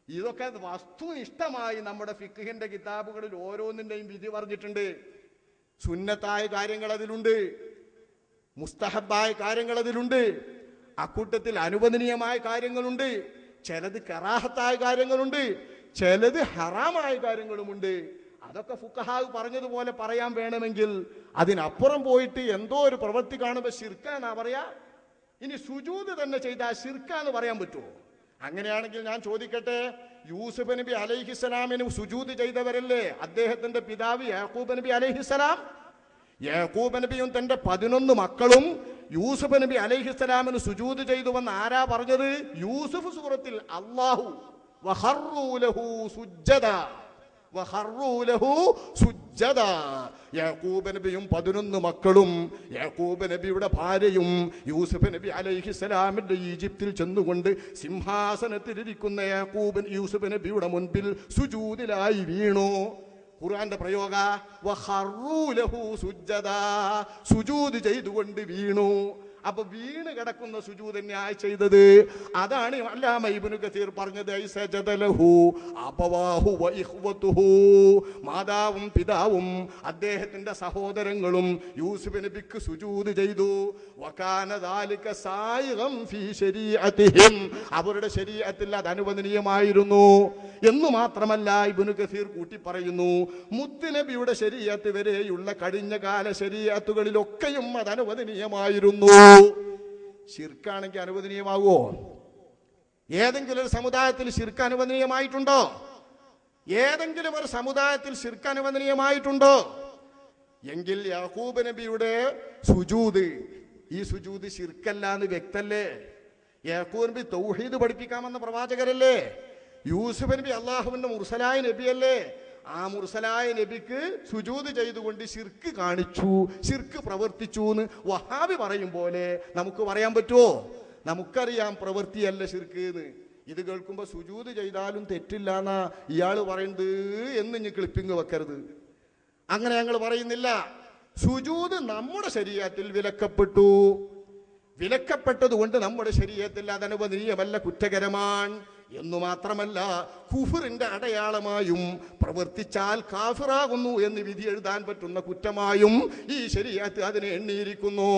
ഇതൊക്കെ വസ്തുനിഷ്ഠമായി നമ്മുടെ ഫിഖ്ഹിന്റെ കിതാബുകളിൽ ഓരോന്നിന്റെയും വിധി പറഞ്ഞിട്ടുണ്ട്. സുന്നത്തായ കാര്യങ്ങൾ അതിലുണ്ട്, മുസ്തഹബായ കാര്യങ്ങൾ അതിലുണ്ട്, അക്കൂട്ടത്തിൽ അനുവദനീയമായ കാര്യങ്ങളുണ്ട്, ചിലത് കറാഹത്തായ കാര്യങ്ങളുണ്ട്, ചിലത് ഹറാമായ കാര്യങ്ങളുമുണ്ട്. അതൊക്കെ ഫുഖഹാവ് പറഞ്ഞതുപോലെ പറയാൻ വേണമെങ്കിൽ അതിനപ്പുറം പോയിട്ട് എന്തോ ഒരു പ്രവൃത്തി കാണുമ്പോൾ ശിർക്കാന്നാ പറയാ. ഇനി സുജൂദ് തന്നെ ചെയ്താൽ ശിർക്കാന്ന് പറയാൻ പറ്റുമോ? അങ്ങനെയാണെങ്കിൽ ഞാൻ ചോദിക്കട്ടെ, യൂസുഫ് നബി അലൈഹിസ്സലാമിന് സുജൂദ് ചെയ്തവരല്ലേ അദ്ദേഹത്തിന്റെ പിതാവ് യാക്കൂബ് നബി അലൈഹിസ്സലാം? യാക്കൂബ് നബിയും തന്റെ 11 മക്കളും യൂസുഫ് നബി അലൈഹിസ്സലാമിന് സുജൂദ് ചെയ്തുവെന്ന് ആരാ പറഞ്ഞത്? യൂസുഫ് സൂറത്തിൽ അല്ലാഹു വഖറൂ ലഹു സുജ്ജദാ, വഖറൂ ലഹു സുജ്ജദാ. യാക്കൂബ് നബിയും 11 മക്കളും യാക്കൂബ് നബിയുടെ ഭാര്യയും യൂസുഫ് നബി അലൈഹിസ്സലാമിന്റെ ഈജിപ്തിൽ ചെന്നുകൊണ്ട് സിംഹാസനത്തിലിരിക്കുന്ന യൂസുഫ് നബിയുടെ മുൻപിൽ സുജൂദിലായി വീണു. ഖുർആന്റെ പ്രയോഗ വഖറൂ ലഹു സുജ്ജദാ, സുജൂദ് ചെയ്തുകൊണ്ട് വീണു. അപ്പൊ വീണ് കിടക്കുന്ന സുജൂദ് തന്നെയായി ചെയ്തത്. അതാണ് അല്ലാമ ഇബ്നു കസീർ പറഞ്ഞത് സജദലഹു അബവാഹു വഇഖ്വതുഹു, മാതാവും പിതാവും അദ്ദേഹത്തിന്റെ സഹോദരങ്ങളും യൂസുഫ് നബിക്ക് സുജൂദ് ചെയ്തു. വകാന ദാലിക സായിഗം ഫീ ശരീഅതിഹിം, അവരുടെ ശരീഅത്തിൽ അത് അനുവദനീയമായിരുന്നു എന്ന് മാത്രമല്ല ഇബ്നു കസീർ കൂട്ടി പറയുന്നു, മുത്തുനബിയുടെ ശരീഅത്ത് വരെയുള്ള കഴിഞ്ഞ കാല ശരീഅത്തുകളിലൊക്കെയും അത് അനുവദനീയമായിരുന്നു. ശിർക്കാണെങ്കിൽ അനുവദനീയമാകുമോ? ഏതെങ്കിലും ഒരു സമുദായത്തിൽ ശിർക്ക് അനുവദനീയമായിട്ടുണ്ടോ? ഏതെങ്കിലും ഒരു സമുദായത്തിൽ ശിർക്ക് അനുവദനീയമായിട്ടുണ്ടോ? എങ്കിൽ യാക്കൂബ് നബിയുടെ സുജൂദ്, ഈ സുജൂദ് ശിർക്കല്ല എന്ന് വ്യക്തല്ലേ? യാക്കൂബ് നബി തൗഹീദ് പഠിപ്പിക്കാമെന്ന പ്രവാചകരല്ലേ? യൂസുഫ് നബി അള്ളാഹുവിന്റെ മുർസലായ നബിയല്ലേ? ആ മുർസലായ നബിക്ക് സുജൂദ് ചെയ്തുകൊണ്ട് ശിർക്ക് കാണിച്ചു, ശിർക്ക് പ്രവർത്തിച്ചു എന്ന് വഹാബി പറയും പോലെ നമുക്ക് പറയാൻ പറ്റുമോ? നമുക്കറിയാം പ്രവൃത്തിയല്ല ശിർക്ക് എന്ന്. ഇത് കേൾക്കുമ്പോൾ സുജൂദ് ചെയ്താലും തെറ്റില്ല എന്നാ ഇയാൾ പറയുന്നത് എന്ന് ഇനി ക്ലിപ്പിങ് വെക്കരുത്. അങ്ങനെ ഞങ്ങൾ പറയുന്നില്ല. സുജൂദ് നമ്മുടെ ശരീഅത്തിൽ വിലക്കപ്പെട്ടു. വിലക്കപ്പെട്ടതുകൊണ്ട് നമ്മുടെ ശരീഅത്തിൽ അതനുവദനീയമല്ല, കുറ്റകരമാണ് എന്നു മാത്രമല്ല കുഫറിന്റെ അടയാളമായും പ്രവർത്തിച്ചാൽ കാഫിറാകുന്നു എന്ന് വിധി എഴുതാൻ പറ്റുന്ന കുറ്റമായും ഈ ശരീഅത്ത് അതിനെ എണ്ണിയിരിക്കുന്നു.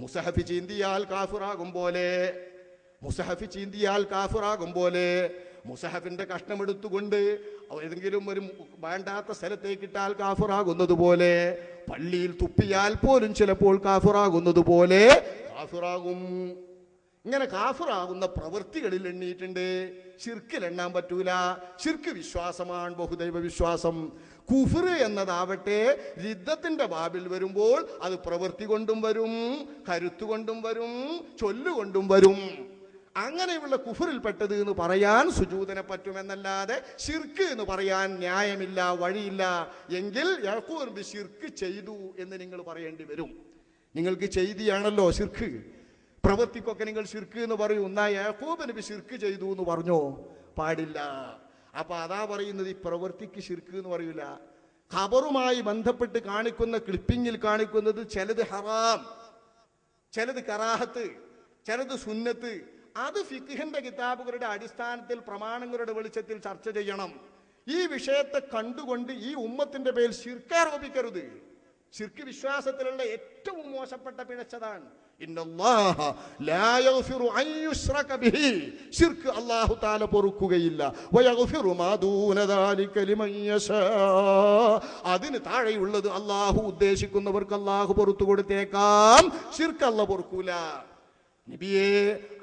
മുസഹഫ് ചീന്തിയാൽ കാഫിറാകും പോലെ, മുസഹഫ് ചീന്തിയാൽ കാഫിറാകും പോലെ, മുസഹഫിന്റെ കഷ്ണമെടുത്തുകൊണ്ട് ഏതെങ്കിലും ഒരു വേണ്ടാത്ത സ്ഥലത്തേക്ക് ഇട്ടാൽ കാഫിറാകുന്നത് പോലെ, പള്ളിയിൽ തുപ്പിയാൽ പോലും ചിലപ്പോൾ കാഫിറാകുന്നത് പോലെ കാഫിറാകും. ഇങ്ങനെ കാഫിറാകുന്ന പ്രവൃത്തികളിൽ എണ്ണിയിട്ടുണ്ട്. ശിർക്കിൽ എണ്ണാൻ പറ്റൂല. ശിർക്ക് വിശ്വാസമാണ്, ബഹുദൈവ വിശ്വാസം. കുഫ്ർ എന്നതാവട്ടെ രിദ്ദത്തിന്റെ ബാബിൽ വരുമ്പോൾ അത് പ്രവൃത്തി കൊണ്ടും വരും, കരുത്തുകൊണ്ടും വരും, ചൊല്ലുകൊണ്ടും വരും. അങ്ങനെയുള്ള കുഫറിൽപ്പെട്ടത് എന്ന് പറയാൻ സുജൂദിനെ പറ്റുമെന്നല്ലാതെ ശിർക്ക് എന്ന് പറയാൻ ന്യായമില്ല, വഴിയില്ല. എങ്കിൽ യാക്കൂബ് നബി ശിർക്ക് ചെയ്തു എന്ന് നിങ്ങൾ പറയേണ്ടി വരും. നിങ്ങൾക്ക് ചെയ്തിയാണല്ലോ ശിർക്ക്, പ്രവൃത്തിക്കൊക്കെ നിങ്ങൾ ശിർക്ക് എന്ന് പറയൂ. എന്നാ യാക്കൂബ് നബി ശിർക്ക് ചെയ്തു എന്ന് പറഞ്ഞോ? പാടില്ല. അപ്പൊ അതാ പറയുന്നത്, ഈ പ്രവൃത്തിക്ക് ശിർക്ക് എന്ന് പറയൂല. ഖബറുമായി ബന്ധപ്പെട്ട് കാണിക്കുന്ന ക്ലിപ്പിങ്ങിൽ കാണിക്കുന്നത് ചിലത് ഹറാം, ചിലത് കറാഹത്ത്, ചിലത് സുന്നത്ത്. അത് ഫിഖ്ഹിന്റെ കിതാബുകളുടെ അടിസ്ഥാനത്തിൽ പ്രമാണങ്ങളുടെ വെളിച്ചത്തിൽ ചർച്ച ചെയ്യണം. ഈ വിഷയത്തെ കണ്ടുകൊണ്ട് ഈ ഉമ്മത്തിന്റെ പേരിൽ ശിർക്ക് ആരോപിക്കരുത്. ശിർക്ക് വിശ്വാസത്തിലുള്ള ഏറ്റവും മോശപ്പെട്ട പിഴച്ചതാണ്. ശിർക്ക് അല്ലാഹു തആല പൊറുക്കുകയില്ല. അതിന് താഴെയുള്ളത് അല്ലാഹു ഉദ്ദേശിക്കുന്നവർക്ക് അല്ലാഹു പൊറുത്തു കൊടുത്തേക്കാം. ശിർക്ക് അല്ലാഹു പൊറുക്കൂല. നബിയെ,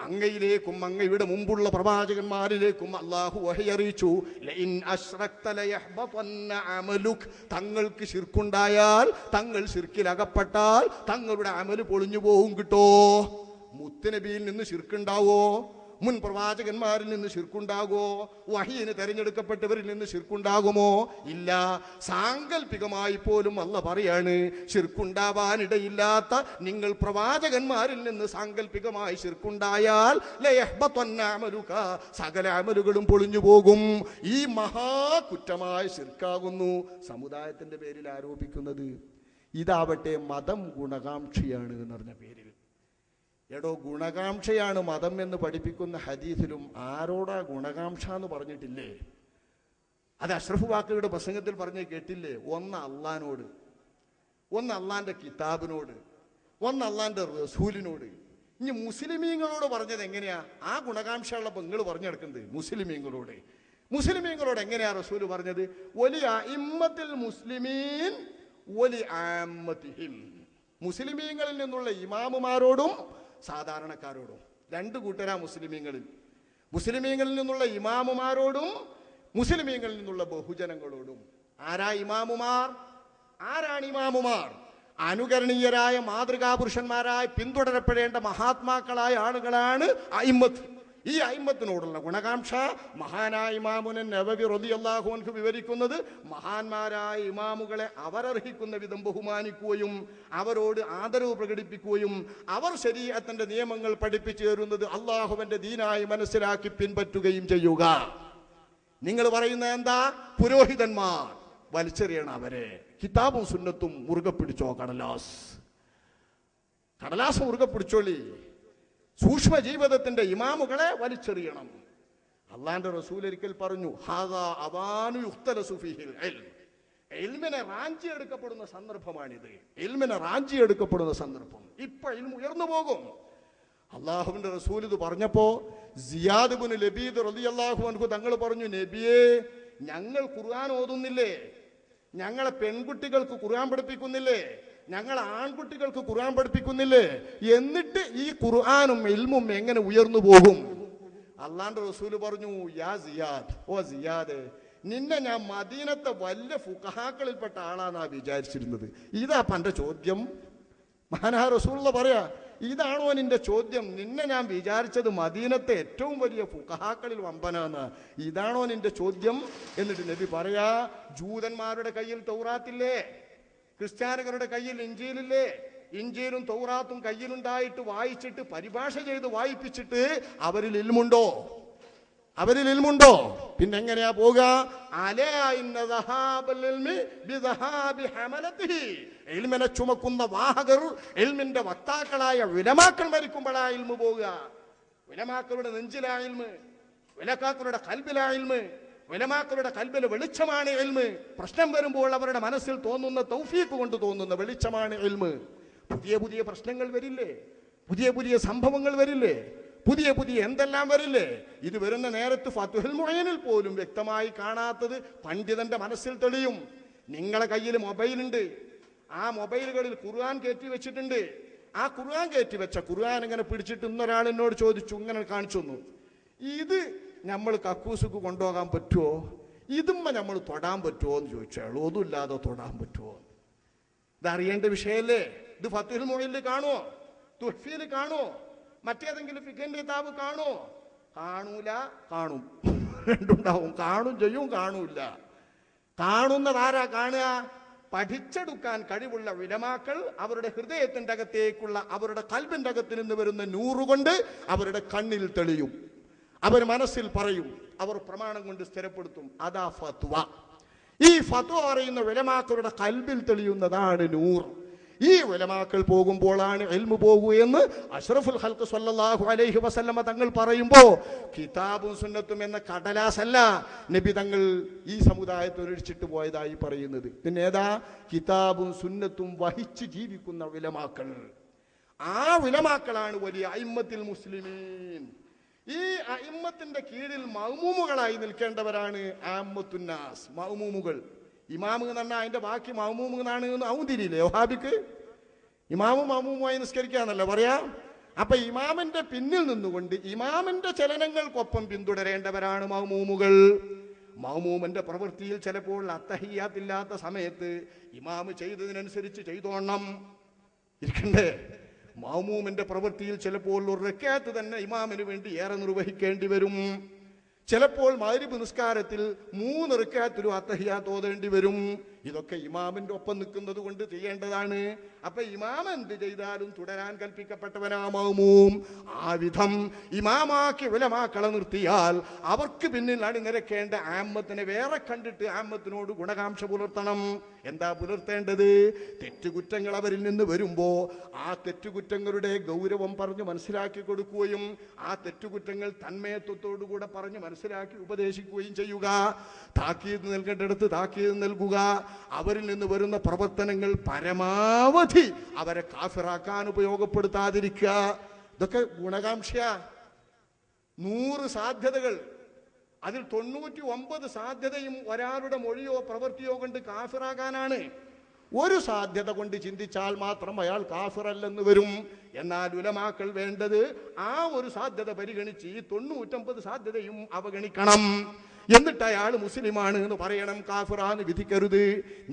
അങ്ങയിലേക്കും അങ്ങയുടെ മുമ്പുള്ള പ്രവാചകന്മാരിലേക്കും അല്ലാഹു വഹി അറിയിച്ചു, ലഇൻ അശ്റക്ത ലയഹ്ബതന്ന അമലുക്. തങ്ങൾക്ക് ശിർക്കുണ്ടായാൽ, തങ്ങൾ ശിർക്കിൽ അകപ്പെട്ടാൽ തങ്ങളുടെ അമല് പൊളിഞ്ഞു പോകും. കിട്ടോ? മുത്തുനബിയിൽ നിന്ന് ശിർക്കുണ്ടാവോ? മുൻ പ്രവാചകന്മാരിൽ നിന്ന് ശിർക്കുണ്ടാകുമോ? വഹിയിന് തെരഞ്ഞെടുക്കപ്പെട്ടവരിൽ നിന്ന് ശിർക്കുണ്ടാകുമോ? ഇല്ല. സാങ്കല്പികമായി പോലും അല്ല പറയാണ്, ശിർക്കുണ്ടാവാനിടയില്ലാത്ത നിങ്ങൾ പ്രവാചകന്മാരിൽ നിന്ന് സാങ്കല്പികമായി ശിർക്കുണ്ടായാൽ ലയഹ്ബതന്ന അമലുക, സകല അമലുകളും പൊളിഞ്ഞു പോകും. ഈ മഹാകുറ്റമായ ശിർക്കാകുന്നു സമുദായത്തിന്റെ പേരിൽ ആരോപിക്കുന്നത്. ഇതാവട്ടെ മതം ഗുണകാംക്ഷിയാണ് എന്ന് പറഞ്ഞ പേരിൽ. എടോ, ഗുണകാംക്ഷയാണ് മതം എന്ന് പഠിപ്പിക്കുന്ന ഹദീസിലും ആരോടാ ഗുണകാംക്ഷ എന്ന് പറഞ്ഞിട്ടില്ലേ? അത് അഷ്റഫ് വാക്കയുടെ പ്രസംഗത്തിൽ പറഞ്ഞ് കേട്ടില്ലേ? ഒന്ന് അള്ളാനോട്, ഒന്ന് അള്ളാന്റെ കിതാബിനോട്, ഒന്ന് അള്ളാന്റെ റസൂലിനോട്. ഇനി മുസ്ലിമീങ്ങളോട് പറഞ്ഞത് എങ്ങനെയാ? ആ ഗുണകാംക്ഷയുള്ള നിങ്ങൾ പറഞ്ഞെടുക്കുന്നത് മുസ്ലിമീങ്ങളോട്. മുസ്ലിമീങ്ങളോട് എങ്ങനെയാ റസൂല് പറഞ്ഞത്? വലിയ ഇമ്മത്തിൽ മുസ്ലിമീൻ വലി ആമ്മത്തിഹിം. മുസ്ലിമീങ്ങളിൽ നിന്നുള്ള ഇമാമുമാരോടും സാധാരണക്കാരോടും. രണ്ടു കൂട്ടരാ മുസ്ലിമീങ്ങളിൽ. മുസ്ലിമീങ്ങളിൽ നിന്നുള്ള ഇമാമുമാരോടും മുസ്ലിമീങ്ങളിൽ നിന്നുള്ള ബഹുജനങ്ങളോടും. ആരാ ഇമാമുമാർ? ആരാണ് ഇമാമുമാർ? അനുകരണീയരായ മാതൃകാ പുരുഷന്മാരായ പിന്തുടരപ്പെടേണ്ട മഹാത്മാക്കളായ ആളുകളാണ് അയിമ്മത്ത്. ഈ അയിമ്മത്തിനോടുള്ള ഗുണകാംക്ഷ മഹാനായ ഇമാമുൻ നവവി റളിയല്ലാഹു അൻഹു വിവരിക്കുന്നത്, മഹാന്മാരായ ഇമാമുകളെ അവരർഹിക്കുന്ന വിധം ബഹുമാനിക്കുകയും അവരോട് ആദരവ് പ്രകടിപ്പിക്കുകയും അവർ ശരീഅത്തിന്റെ നിയമങ്ങൾ പഠിപ്പിച്ചു തരുന്നത് അള്ളാഹുവിന്റെ ദീനായി മനസ്സിലാക്കി പിൻപറ്റുകയും ചെയ്യുക. നിങ്ങൾ പറയുന്നത് എന്താ? പുരോഹിതന്മാർ വലിച്ചെറിയണം അവരെ. കിതാബും സുന്നത്തും മുറുകെ പിടിച്ചോ. കടലാസ് മുറുകെ പിടിച്ചോളി. സൂക്ഷ്മ ജീവിതത്തിന്റെ ഇമാമുകളെ വലിച്ചെറിയണം. അള്ളാന്റെ റസൂൽ ഒരിക്കൽ പറഞ്ഞു, ഹാദാ അവാനു യുഖ്തലസു ഫീഹിൽ ഇൽം. ഇൽമിനെ റാഞ്ചിയെടുക്കപ്പെടുന്ന സന്ദർഭമാണിത്. ഇൽമിനെ റാഞ്ചിയെടുക്കപ്പെടുന്ന സന്ദർഭം. ഇപ്പൊ ഇൽമു ഉയർന്നു പോകും. അള്ളാഹുവിന്റെ റസൂൽ ഇത് പറഞ്ഞപ്പോ സിയാദ് ഇബ്നു ലബീദ് റളിയല്ലാഹു അൻഹു തങ്ങൾ പറഞ്ഞു, നബിയേ, ഞങ്ങൾ ഖുർആൻ ഓതുന്നില്ലേ? ഞങ്ങളെ പെൺകുട്ടികൾക്ക് ഖുർആൻ പഠിപ്പിക്കുന്നില്ലേ? ഞങ്ങൾ ആൺകുട്ടികൾക്ക് ഖുർആൻ പഠിപ്പിക്കുന്നില്ലേ? എന്നിട്ട് ഈ ഖുർആനും ഇൽമും എങ്ങനെ ഉയർന്നു പോകും? അള്ളാന്റെ റസൂല് പറഞ്ഞു, യാ സിയാദ്, ഓ സിയാദ്, നിന്നെ ഞാൻ മദീനത്തെ വലിയ ഫുഖഹാക്കളിൽപ്പെട്ട ആളാന്നാ വിചാരിച്ചിരുന്നത്. ഇതാ പന്റെ ചോദ്യം. മഹാനായ റസൂലുള്ള പറയാ, ഇതാണോ നിന്റെ ചോദ്യം? നിന്നെ ഞാൻ വിചാരിച്ചത് മദീനത്തെ ഏറ്റവും വലിയ ഫുഖഹാക്കളിൽ വമ്പനാന്ന്. ഇതാണോ നിന്റെ ചോദ്യം? എന്നിട്ട് നബി പറയാ, ജൂതന്മാരുടെ കയ്യിൽ തൗറാത്തില്ലേ? ക്രിസ്ത്യാനികളുടെ കയ്യിൽ ഇഞ്ചീലില്ലേ? ഇഞ്ചീലും തൗറാത്തും കയ്യിലുണ്ടായിട്ട് വായിച്ചിട്ട് പരിഭാഷ ചെയ്ത് വായിപ്പിച്ചിട്ട് അവരിൽ ഇൽമുണ്ടോ? അവരിൽ ഇൽമുണ്ടോ? പിന്നെ എങ്ങനെയാ പോവുക? ഇൽമിനെ ചുമക്കുന്ന വാഹകർ, ഇൽമിന്റെ വക്താക്കളായ ഉലമാക്കൾ മരിക്കുമ്പോഴാ ഇൽമു പോവുക. ഉലമാക്കളുടെ നെഞ്ചിലാ ഇൽമ്, ഉലമാക്കളുടെ കൽബിലാ ഇൽമ്, ഉലമാക്കളുടെ കൽബിലെ വെളിച്ചമാണ് ഇൽമ്. പ്രശ്നം വരുമ്പോൾ അവരുടെ മനസ്സിൽ തോന്നുന്ന തൗഫീഖ് കൊണ്ട് തോന്നുന്ന വെളിച്ചമാണ് ഇൽമ്. പുതിയ പുതിയ പ്രശ്നങ്ങൾ വരില്ലേ, പുതിയ പുതിയ സംഭവങ്ങൾ വരില്ലേ, പുതിയ പുതിയ എന്തെല്ലാം വരില്ലേ. ഇത് വരുന്ന നേരത്ത് ഫത്ഹുൽ മുഈനിൽ പോലും വ്യക്തമായി കാണാത്തത് പണ്ഡിതന്റെ മനസ്സിൽ തെളിയും. നിങ്ങളെ കയ്യിൽ മൊബൈലുണ്ട്, ആ മൊബൈലുകളിൽ ഖുർആൻ കയറ്റി വെച്ചിട്ടുണ്ട്. ആ ഖുർആൻ കയറ്റി വെച്ച ഖുർആൻ ഇങ്ങനെ പിടിച്ചിട്ട് ഇന്നൊരാൾ എന്നോട് ചോദിച്ചു, ഇങ്ങനെ കാണിച്ചു തന്നു, ഇത് നമ്മൾ കക്കൂസുക്ക് കൊണ്ടുപോകാൻ പറ്റുമോ, ഇതുമ്മ നമ്മൾ തൊടാൻ പറ്റുമോ എന്ന് ചോദിച്ചാൽ ഒന്നുമില്ലാതെ തൊടാൻ പറ്റുമോ? ഇതറിയേണ്ട വിഷയമല്ലേ? ഇത് ഫത്ഹുൽ മുഈനിൽ കാണുമോ, തുഹ്ഫയിൽ കാണുമോ, മറ്റേതെങ്കിലും ഫിഖിന്റെ കിതാബ് കാണുമോ? കാണൂല, കാണും, രണ്ടുണ്ടാവും. കാണും ചെയ്യും, കാണൂല. കാണുന്നതാരാ കാണുക? പഠിച്ചെടുക്കാൻ കഴിവുള്ള ഉലമാക്കൾ അവരുടെ ഹൃദയത്തിന്റെ അകത്തേക്കുള്ള അവരുടെ കൽബിന്റെ അകത്ത് നിന്ന് വരുന്ന നൂറുകൊണ്ട് അവരുടെ കണ്ണിൽ തെളിയും, അവർ മനസ്സിൽ പറയും, അവർ പ്രമാണം കൊണ്ട് സ്ഥിരപ്പെടുത്തും. അതാ ഫത്വ. ഈ ഫത്വ അറിയുന്ന ഉലമാക്കളുടെ കൽബിൽ തെളിയുന്നതാണ് നൂർ. ഈ ഉലമാക്കൾ പോകുമ്പോഴാണ് ഇൽമു പോകൂ എന്ന് അഷ്റഫുൽ ഖൽഖ് സ്വല്ലല്ലാഹു അലൈഹി വസല്ലമ തങ്ങൾ പറയുമ്പോൾ കിതാബും സുന്നത്തും എന്ന കടലാസല്ല നബി തങ്ങൾ ഈ സമുദായത്തെ ഒഴിച്ചിട്ട് പോയതായി പറയുന്നത്. പിന്നെ ഏതാ? കിതാബും സുന്നത്തും വഹിച്ച് ജീവിക്കുന്ന ഉലമാക്കൾ. ആ ഉലമാക്കളാണ് വലിയ അയിമ്മത്തുൽ മുസ്ലിമീൻ. ഈ അയിമ്മത്തിന്റെ കീഴിൽ മഅ്മൂമുകളായി നിൽക്കേണ്ടവരാണ് ആമ്മത്തുന്നാസ്. മഅ്മൂമുകൾ, ഇമാമ് എന്ന് പറഞ്ഞാൽ അതിന്റെ ബാക്കി മഅ്മൂമ് എന്നാണ് അവൻ തിരിയില്ലേ വഹാബിക്ക്? ഇമാമും മഅ്മൂമുമായി നിസ്കരിക്കാന്നല്ല പറയാ. അപ്പൊ ഇമാമിന്റെ പിന്നിൽ നിന്നുകൊണ്ട് ഇമാമിന്റെ ചലനങ്ങൾക്കൊപ്പം പിന്തുടരേണ്ടവരാണ് മഅ്മൂമുകൾ. മഅ്മൂമിന്റെ പ്രവൃത്തിയിൽ ചിലപ്പോൾ അത്തഹിയ്യാത്തില്ലാത്ത സമയത്ത് ഇമാമ് ചെയ്തതിനനുസരിച്ച് ചെയ്തോണം ഇരിക്കണ്ടേ? മഅ്മൂമിന്റെ പ്രവൃത്തിയിൽ ചിലപ്പോൾ ഒരു റക്അത്ത് തന്നെ ഇമാമിന് വേണ്ടി ഏറെ നിർവഹിക്കേണ്ടി വരും. ചിലപ്പോൾ മഗ്രിബ് നിസ്കാരത്തിൽ 3 റക്അത്തിലും അത്തഹിയ്യാത്ത് ഓതേണ്ടി വരും. ഇതൊക്കെ ഇമാമിന്റെ ഒപ്പം നിൽക്കുന്നത് കൊണ്ട് ചെയ്യേണ്ടതാണ്. അപ്പൊ ഇമാം എന്ത് ചെയ്താലും തുടരാൻ കൽപ്പിക്കപ്പെട്ടവനാ മഅ്മൂം. ആ വിധം ഇമാമാക്കി ഉലമാക്കളെ നിർത്തിയാൽ അവർക്ക് പിന്നിൽ അണിനിരക്കേണ്ട ആമ്മത്തിനെ വേറെ കണ്ടിട്ട് ആമ്മത്തിനോട് ഗുണകാംക്ഷ പുലർത്തണം. എന്താ പുലർത്തേണ്ടത്? തെറ്റുകുറ്റങ്ങൾ അവരിൽ നിന്ന് വരുമ്പോ ആ തെറ്റുകുറ്റങ്ങളുടെ ഗൗരവം പറഞ്ഞ് മനസ്സിലാക്കി കൊടുക്കുകയും ആ തെറ്റുകുറ്റങ്ങൾ തന്മയത്വത്തോടുകൂടെ പറഞ്ഞ് മനസ്സിലാക്കി ഉപദേശിക്കുകയും ചെയ്യുക. താക്കീത് നൽകേണ്ടടുത്ത് താക്കീത് നൽകുക. അവരിൽ നിന്ന് വരുന്ന പ്രവർത്തനങ്ങൾ പരമാവധി അവരെ കാഫിറാക്കാൻ ഉപയോഗപ്പെടുത്താതിരിക്കുക. ഇതൊക്കെ ഗുണകാംക്ഷ. 100 സാധ്യതകൾ, അതിൽ 99 സാധ്യതയും ഒരാളുടെ മൊഴിയോ പ്രവൃത്തിയോ കൊണ്ട് കാഫിറാകാനാണ്. ഒരു സാധ്യത കൊണ്ട് ചിന്തിച്ചാൽ മാത്രം അയാൾ കാഫിറല്ലെന്ന് വരും. എന്നാൽ ഉലമാക്കൾ വേണ്ടത് ആ ഒരു സാധ്യത പരിഗണിച്ച് ഈ 99 സാധ്യതയും അവഗണിക്കണം. എന്നിട്ട് അയാൾ മുസ്ലിമാണ് എന്ന് പറയണം, കാഫിറാന്ന് വിധിക്കരുത്.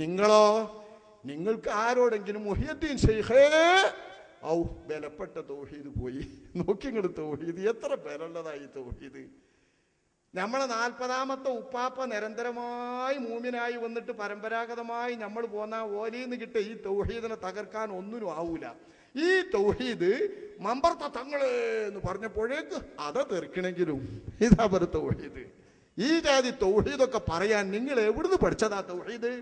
നിങ്ങളോ? നിങ്ങൾക്ക് ആരോടെങ്കിലും മുഹിയുദ്ദീൻ ശൈഖേ ഔ ബലപ്പെട്ട തൗഹീദ് പോയി നോക്കിങ്ങട്, തൗഹീദ് എത്ര ബലമുള്ളതായി തൗഹീദ്. നമ്മളെ 40ാമത്തെ ഉപ്പാപ്പ നിരന്തരമായി മൂമിനായി വന്നിട്ട് പരമ്പരാഗതമായി നമ്മൾ പോന്ന ഓലിന്ന് കിട്ടിയ ഈ തൗഹീദിനെ തകർക്കാൻ ഒന്നിനും ആവൂല. ഈ തൗഹീദ് മമ്പർത്ത തങ്ങളെ എന്ന് പറഞ്ഞപ്പോഴേക്ക് അത് തെറിക്കണെങ്കിലും ഇതാ ഒരു തൗഹീദ്. ഈ ജാതി തൗഹീദൊക്കെ പറയാൻ നിങ്ങൾ എവിടുന്ന് പഠിച്ചതാ തൗഹീദ്?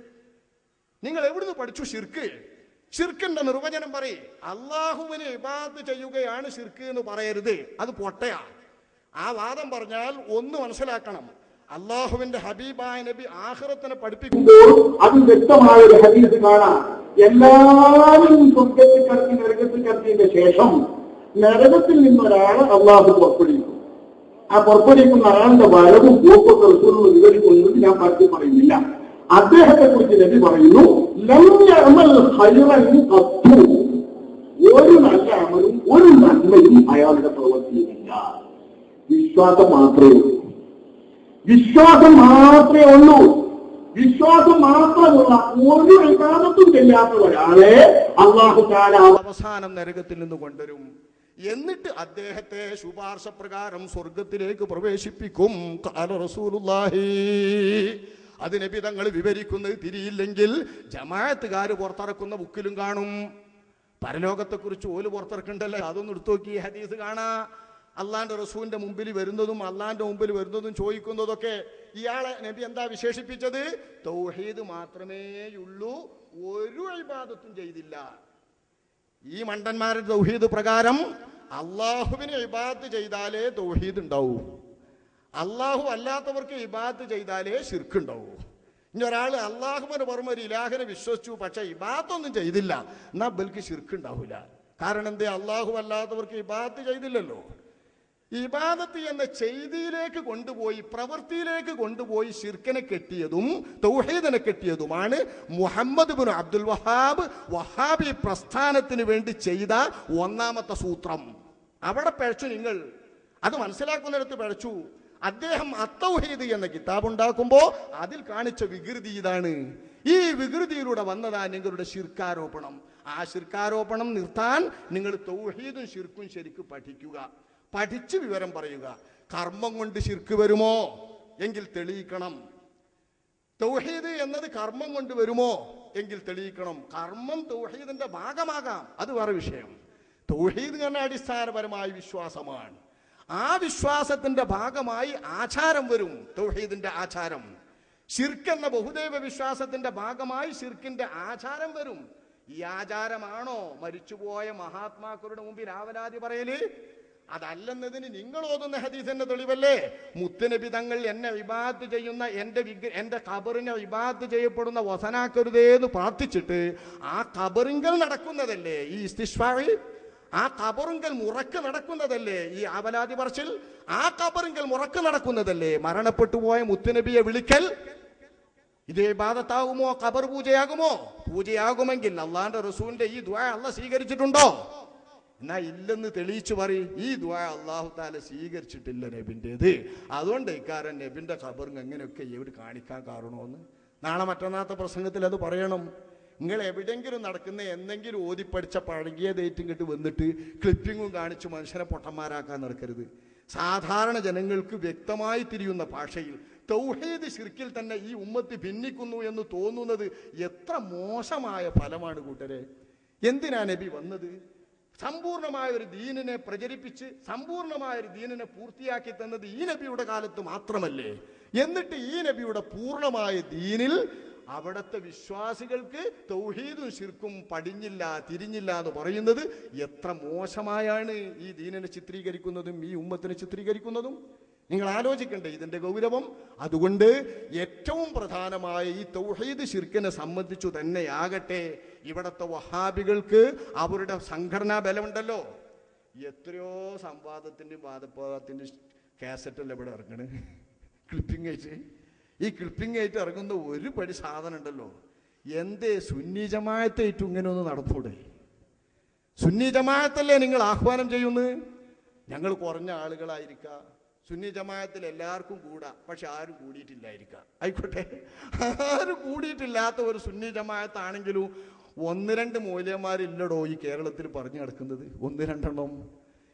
നിങ്ങൾ എവിടുന്ന് പഠിച്ചു ശിർക്ക്? ശിർക്കിന്റെ നിർവചനം പറയും. അള്ളാഹുവിനെ ഇബാദത്ത് ചെയ്യുകയാണ് ശിർക്ക് എന്ന് പറയരുത്, അത് പൊട്ടയാ. ആ വാദം പറഞ്ഞാൽ ഒന്ന് മനസ്സിലാക്കണം, അള്ളാഹുവിന്റെ ഹബീബായ നബി ആഖിറത്തിനെ പഠിപ്പിക്കുമ്പോൾ അത് വ്യക്തമായ ഒരു ഹദീസ് കാണാം. എല്ലാവരും സ്വർഗത്തിൽ കടത്തി നരകത്തിൽ കടത്തിയതിന്റെ ശേഷം നരകത്തിൽ നിന്നൊരാളെ അള്ളാഹു പുറപ്പെടുവിക്കും. ആ പുറപ്പെടുവിക്കുന്ന ആളുടെ വരവും പോക്കൊക്കെ റസൂലുള്ളാഹി വിവരിക്കുന്നത് ഞാൻ പറ്റി പറയുന്നില്ല. അദ്ദേഹത്തെ കുറിച്ച് നബി പറയുന്നു, ഒരു നല്ല അമലും ഒരു നന്മയും അയാളുടെ പ്രവർത്തിയില്ല. വിശ്വാസം മാത്രമേ ഉള്ളൂ. വിശ്വാസം മാത്രമേ ഉള്ളൂ. വിശ്വാസം മാത്രമുള്ള ഒരു വികാരത്തും ചെയ്യാത്ത ഒരാളെ അല്ലാഹു തആല അവസാനം നരകത്തിൽ നിന്ന് കൊണ്ടുവരും. എന്നിട്ട് അദ്ദേഹത്തെ ശുപാർശ പ്രകാരം സ്വർഗത്തിലേക്ക് പ്രവേശിപ്പിക്കും. ഖാല റസൂലുള്ളാഹി. അത് നബി തങ്ങൾ വിവരിക്കുന്നത് തിരിയില്ലെങ്കിൽ ജമാഅത്തുകാർ പുറത്തിറക്കുന്ന ബുക്കിലും കാണും. പരലോകത്തെക്കുറിച്ച് ഓല് പുറത്തിറക്കണ്ടല്ലേ, അതൊന്നും എടുത്തു നോക്കി ഹദീസ് കാണാ. അള്ളാന്റെ റസൂലിന്റെ മുമ്പിൽ വരുന്നതും അള്ളാന്റെ മുമ്പിൽ വരുന്നതും ചോദിക്കുന്നതൊക്കെ ഇയാളെ നബി എന്താ വിശേഷിപ്പിച്ചത്? തൗഹീദ് മാത്രമേയുള്ളൂ, ഒരു ഇബാദത്തും ചെയ്തില്ല. ഈ മണ്ടന്മാരുടെ തൗഹീദ് പ്രകാരം അള്ളാഹുവിനെ ഇബാദത്ത് ചെയ്താലേ തൗഹീദ് ഉണ്ടാവൂ, അള്ളാഹു അല്ലാത്തവർക്ക് ഇബാദത്ത് ചെയ്താലേ ശിർക്ക് ഉണ്ടാവൂ. ഇനി ഒരാൾ അള്ളാഹുവിന് പുറമെ ഒരു ഇലാഹിനെ വിശ്വസിച്ചു, പക്ഷെ ഇബാദത്തൊന്നും ചെയ്തില്ല, എന്നാൽ ബൽക്ക് ശിർക്ക് ഉണ്ടാവില്ല. കാരണം എന്തേ? അള്ളാഹു അല്ലാത്തവർക്ക് ഇബാദത്ത് ചെയ്തില്ലല്ലോ. ഇബാദത്ത് എന്ന ചെയ്തിയിലേക്ക് കൊണ്ടുപോയി, പ്രവൃത്തിയിലേക്ക് കൊണ്ടുപോയി ശിർക്കിനെ കെട്ടിയതും തൗഹീദിനെ കെട്ടിയതുമാണ് മുഹമ്മദ് ബിൻ അബ്ദുൽ വഹാബ് വഹാബി പ്രസ്ഥാനത്തിന് വേണ്ടി ചെയ്ത ഒന്നാമത്തെ സൂത്രം. അവിടെ പിഴച്ചു. നിങ്ങൾ അത് മനസ്സിലാക്കുന്നിടത്ത് പിഴച്ചു. അദ്ദേഹം അത്തൗഹീദ് എന്ന കിതാബ് ഉണ്ടാക്കുമ്പോൾ അതിൽ കാണിച്ച വികൃതി ഇതാണ്. ഈ വികൃതിയിലൂടെ വന്നതാ നിങ്ങളുടെ ശിർക്കാരോപണം. ആ ശിർക്കാരോപണം നിർത്താൻ നിങ്ങൾ തൗഹീദും ശിർക്കും ശരിക്കും പഠിക്കുക, പഠിച്ച് വിവരം പറയുക. കർമ്മം കൊണ്ട് ശിർക്ക് വരുമോ എങ്കിൽ തെളിയിക്കണം. തൗഹീദ് എന്നത് കർമ്മം കൊണ്ട് വരുമോ എങ്കിൽ തെളിയിക്കണം. കർമ്മം തൗഹീദിന്റെ ഭാഗമാകാം, അത് വേറെ വിഷയം. തൗഹീദ് എന്ന അടിസ്ഥാനപരമായ വിശ്വാസമാണ്. ആ വിശ്വാസത്തിന്റെ ഭാഗമായി ആചാരം വരും, തൗഹീദിന്റെ ആചാരം. ശിർക്ക് എന്ന ബഹുദൈവ വിശ്വാസത്തിന്റെ ഭാഗമായി ശിർക്കിന്റെ ആചാരം വരും. ഈ ആചാരമാണോ മരിച്ചുപോയ മഹാത്മാക്കളുടെ മുമ്പിൽ ആവലാതി പറയല്? അതല്ലെന്നതിന് നിങ്ങൾ ഓതുന്ന ഹദീസിന്റെ തെളിവല്ലേ? മുത്തുനബി തങ്ങൾ എന്നെ ഇബാദത്ത് ചെയ്യുന്ന എന്റെ ഖബറിനെ ഇബാദത്ത് ചെയ്യപ്പെടുന്ന വസനാക്കരുതേന്ന് പ്രാർത്ഥിച്ചിട്ട് ആ ഖബറിങ്കൽ നടക്കുന്നതല്ലേ ഈ ഇസ്തിശ്ഫാഇ? ആ ഖബറിങ്കൽ മുറക്ക് നടക്കുന്നതല്ലേ ഈ ആവലാതി പറച്ചിൽ? ആ ഖബറിങ്കൽ മുറക്ക് നടക്കുന്നതല്ലേ മരണപ്പെട്ടു പോയ മുത്തുനബിയെ വിളിക്കൽ? ഇത് ഇബാദത്താകുമോ? ഖബർ പൂജയാകുമോ? പൂജയാകുമെങ്കിൽ അള്ളാന്റെ റസൂലിന്റെ ഈ ദുആ അള്ളാഹ് സ്വീകരിച്ചിട്ടുണ്ടോ? എന്നാ ഇല്ലെന്ന് തെളിയിച്ചു പറയും. ഈ ദുആ അല്ലാഹു തആല സ്വീകരിച്ചിട്ടില്ല നബിൻ്റെത്. അതുകൊണ്ട് ഇക്കാരൻ നബിന്റെ ഖബറിങ് എങ്ങനെയൊക്കെ എവിടെ കാണിക്കാൻ കാരണമോന്ന് നാളെ മറ്റന്നാളത്തെ പ്രസംഗത്തിൽ അത് പറയണം. നിങ്ങൾ എവിടെയെങ്കിലും നടക്കുന്ന എന്തെങ്കിലും ഓതിപ്പടിച്ച പഴകിയ ഡേറ്റും കിട്ടി വന്നിട്ട് ക്ലിപ്പിങ്ങും കാണിച്ച് മനുഷ്യനെ പൊട്ടന്മാരാക്കാൻ നടക്കരുത്. സാധാരണ ജനങ്ങൾക്ക് വ്യക്തമായി തിരിയുന്ന ഭാഷയിൽ തൗഹീദ് ശിർക്കിൽ തന്നെ ഈ ഉമ്മത്ത് ഭിന്നിക്കുന്നു എന്ന് തോന്നുന്നത് എത്ര മോശമായ ഫലമാണ് കൂട്ടരെ. എന്തിനാ നബി വന്നത്? സമ്പൂർണമായ ഒരു ദീനിനെ പ്രചരിപ്പിച്ച് സമ്പൂർണമായ ഒരു ദീനിനെ പൂർത്തിയാക്കി തന്നത് ഈ നബിയുടെ കാലത്ത് മാത്രമല്ലേ? എന്നിട്ട് ഈ നബിയുടെ പൂർണ്ണമായ ദീനിൽ അവിടുത്തെ വിശ്വാസികൾക്ക് തൗഹീദും ശിർക്കും പടിഞ്ഞില്ല, തിരിഞ്ഞില്ല എന്ന് പറയുന്നത് എത്ര മോശമായാണ് ഈ ദീനിനെ ചിത്രീകരിക്കുന്നതും ഈ ഉമ്മത്തിനെ ചിത്രീകരിക്കുന്നതും. നിങ്ങൾ ആലോചിക്കണ്ടേ ഇതിന്റെ ഗൗരവം? അതുകൊണ്ട് ഏറ്റവും പ്രധാനമായ ഈ തൗഹീദ് ശിർക്കിനെ സംബന്ധിച്ചു തന്നെയാകട്ടെ ഇവിടത്തെ വഹാബികൾക്ക് അവരുടെ സംഘടനാ ബലമുണ്ടല്ലോ. എത്രയോ സംവാദത്തിൻ്റെയും വാദപ്രവാദത്തിൻ്റെ കാസറ്റല്ല ഇവിടെ ഇറങ്ങണ്, ക്ലിപ്പിംഗ് ആയിട്ട്. ഈ ക്ലിപ്പിംഗ് ആയിട്ട് ഇറങ്ങുന്ന ഒരു പടി സാധനം ഉണ്ടല്ലോ. എന്തേ സുന്നി ജമാഅത്തായിട്ട് ഇങ്ങനെ ഒന്ന് നടന്നൂടെ? സുന്നി ജമാഅത്തല്ലേ നിങ്ങൾ ആഹ്വാനം ചെയ്യുന്നത്? ഞങ്ങൾ കുറഞ്ഞ ആളുകളായിരിക്കാം, സുന്നി ജമാഅത്തിൽ എല്ലാവർക്കും കൂടാ, പക്ഷെ ആരും കൂടിയിട്ടില്ലായിരിക്കാം. ആയിക്കോട്ടെ, ആരും കൂടിയിട്ടില്ലാത്ത ഒരു സുന്നി ജമാഅത്താണെങ്കിലും 1-2 മൂല്യന്മാരില്ലടോ ഈ കേരളത്തിൽ പറഞ്ഞു നടക്കുന്നത്. 1-2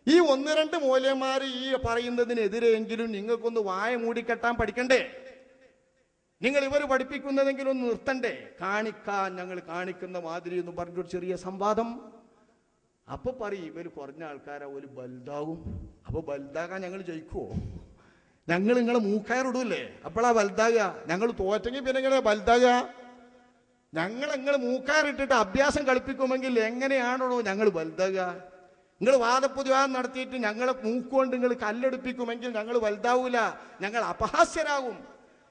ഈ 1-2 മൂല്യന്മാർ ഈ പറയുന്നതിനെതിരെയെങ്കിലും നിങ്ങൾക്കൊന്ന് വായ മൂടിക്കെട്ടാൻ പഠിക്കണ്ടേ? നിങ്ങൾ ഇവർ പഠിപ്പിക്കുന്നതെങ്കിലും ഒന്ന് നിർത്തണ്ടേ? കാണിക്കാൻ ഞങ്ങൾ കാണിക്കുന്ന മാതിരി എന്ന് പറഞ്ഞൊരു ചെറിയ സംവാദം. അപ്പൊ പറയും ഇവർ കുറഞ്ഞ ആൾക്കാരാ, ഒരു ബൽദാവും. അപ്പൊ ബൽദാകാൻ ഞങ്ങൾ ജയിക്കുവോ? ഞങ്ങൾ നിങ്ങളെ മൂക്കയറിടൂല്ലേ? അപ്പോഴാ ബൽദാകുക. ഞങ്ങൾ തോറ്റെങ്കിൽ പിന്നെ എങ്ങനെ ബൽദാകുക? നിങ്ങൾ മൂക്കയറിട്ടിട്ട് അഭ്യാസം കളിപ്പിക്കുമെങ്കിൽ എങ്ങനെയാണോ ഞങ്ങൾ ബൽദാകുക? നിങ്ങൾ വാദപ്രതിവാദം നടത്തിയിട്ട് ഞങ്ങളെ മൂക്കുകൊണ്ട് നിങ്ങൾ കല്ലെടുപ്പിക്കുമെങ്കിൽ ഞങ്ങൾ വലുതാവൂല, ഞങ്ങൾ അപഹാസ്യരാകും.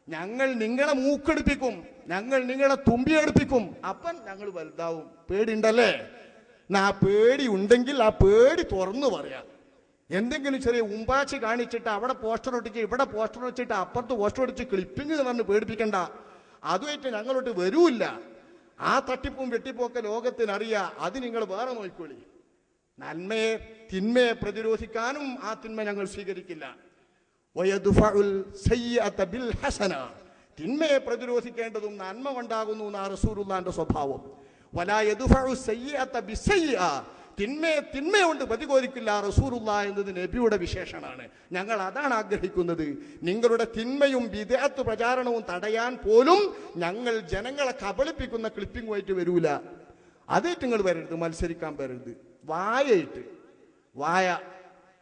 ഞങ്ങൾ നിങ്ങളെ മൂക്കെടുപ്പിക്കും, ഞങ്ങൾ നിങ്ങളെ തുമ്പിയെടുപ്പിക്കും, അപ്പം ഞങ്ങൾ വലുതാവും. പേടിയുണ്ടല്ലേ? ആ പേടി ഉണ്ടെങ്കിൽ ആ പേടി തുറന്നു പറയാം. എന്തെങ്കിലും ചെറിയ ഉമ്പാച്ചി കാണിച്ചിട്ട് അവിടെ പോസ്റ്റർ ഒട്ടിച്ച് ഇവിടെ പോസ്റ്റർ വെച്ചിട്ട് അപ്പുറത്ത് പോസ്റ്റർ ഒട്ടിച്ച് ക്ലിപ്പിംഗ് എന്ന് പറഞ്ഞ് പേടിപ്പിക്കണ്ട. അതുമായിട്ട് ഞങ്ങളോട്ട് വരൂല്ല. ആ തട്ടിപ്പും വെട്ടിപ്പൊക്കെ ലോകത്തിനറിയാം. അത് നിങ്ങൾ വേറെ നോക്കിക്കോളി. നന്മയെ തിന്മയെ പ്രതിരോധിക്കാനും ആ തിന്മ ഞങ്ങൾ സ്വീകരിക്കില്ല. തിന്മയെ പ്രതിരോധിക്കേണ്ടതും നന്മ ഉണ്ടാകുന്നു എന്നാ റസൂലുള്ളാഹിന്റെ സ്വഭാവം. തിന്മയെ തിന്മയുണ്ട് പ്രതിരോധിക്കില്ല റസൂലുള്ളാഹി എന്നത് നബിയുടെ വിശേഷണമാണ്. ഞങ്ങൾ അതാണ് ആഗ്രഹിക്കുന്നത്. നിങ്ങളുടെ തിന്മയും ബിദ്അത്ത് പ്രചാരണവും തടയാൻ പോലും ഞങ്ങൾ ജനങ്ങളെ കബളിപ്പിക്കുന്ന ക്ലിപ്പിംഗുമായിട്ട് വരൂല. അതായിട്ട് നിങ്ങൾ വരരുത്, മത്സരിക്കാൻ വരരുത്. വായയിട്ട് വായ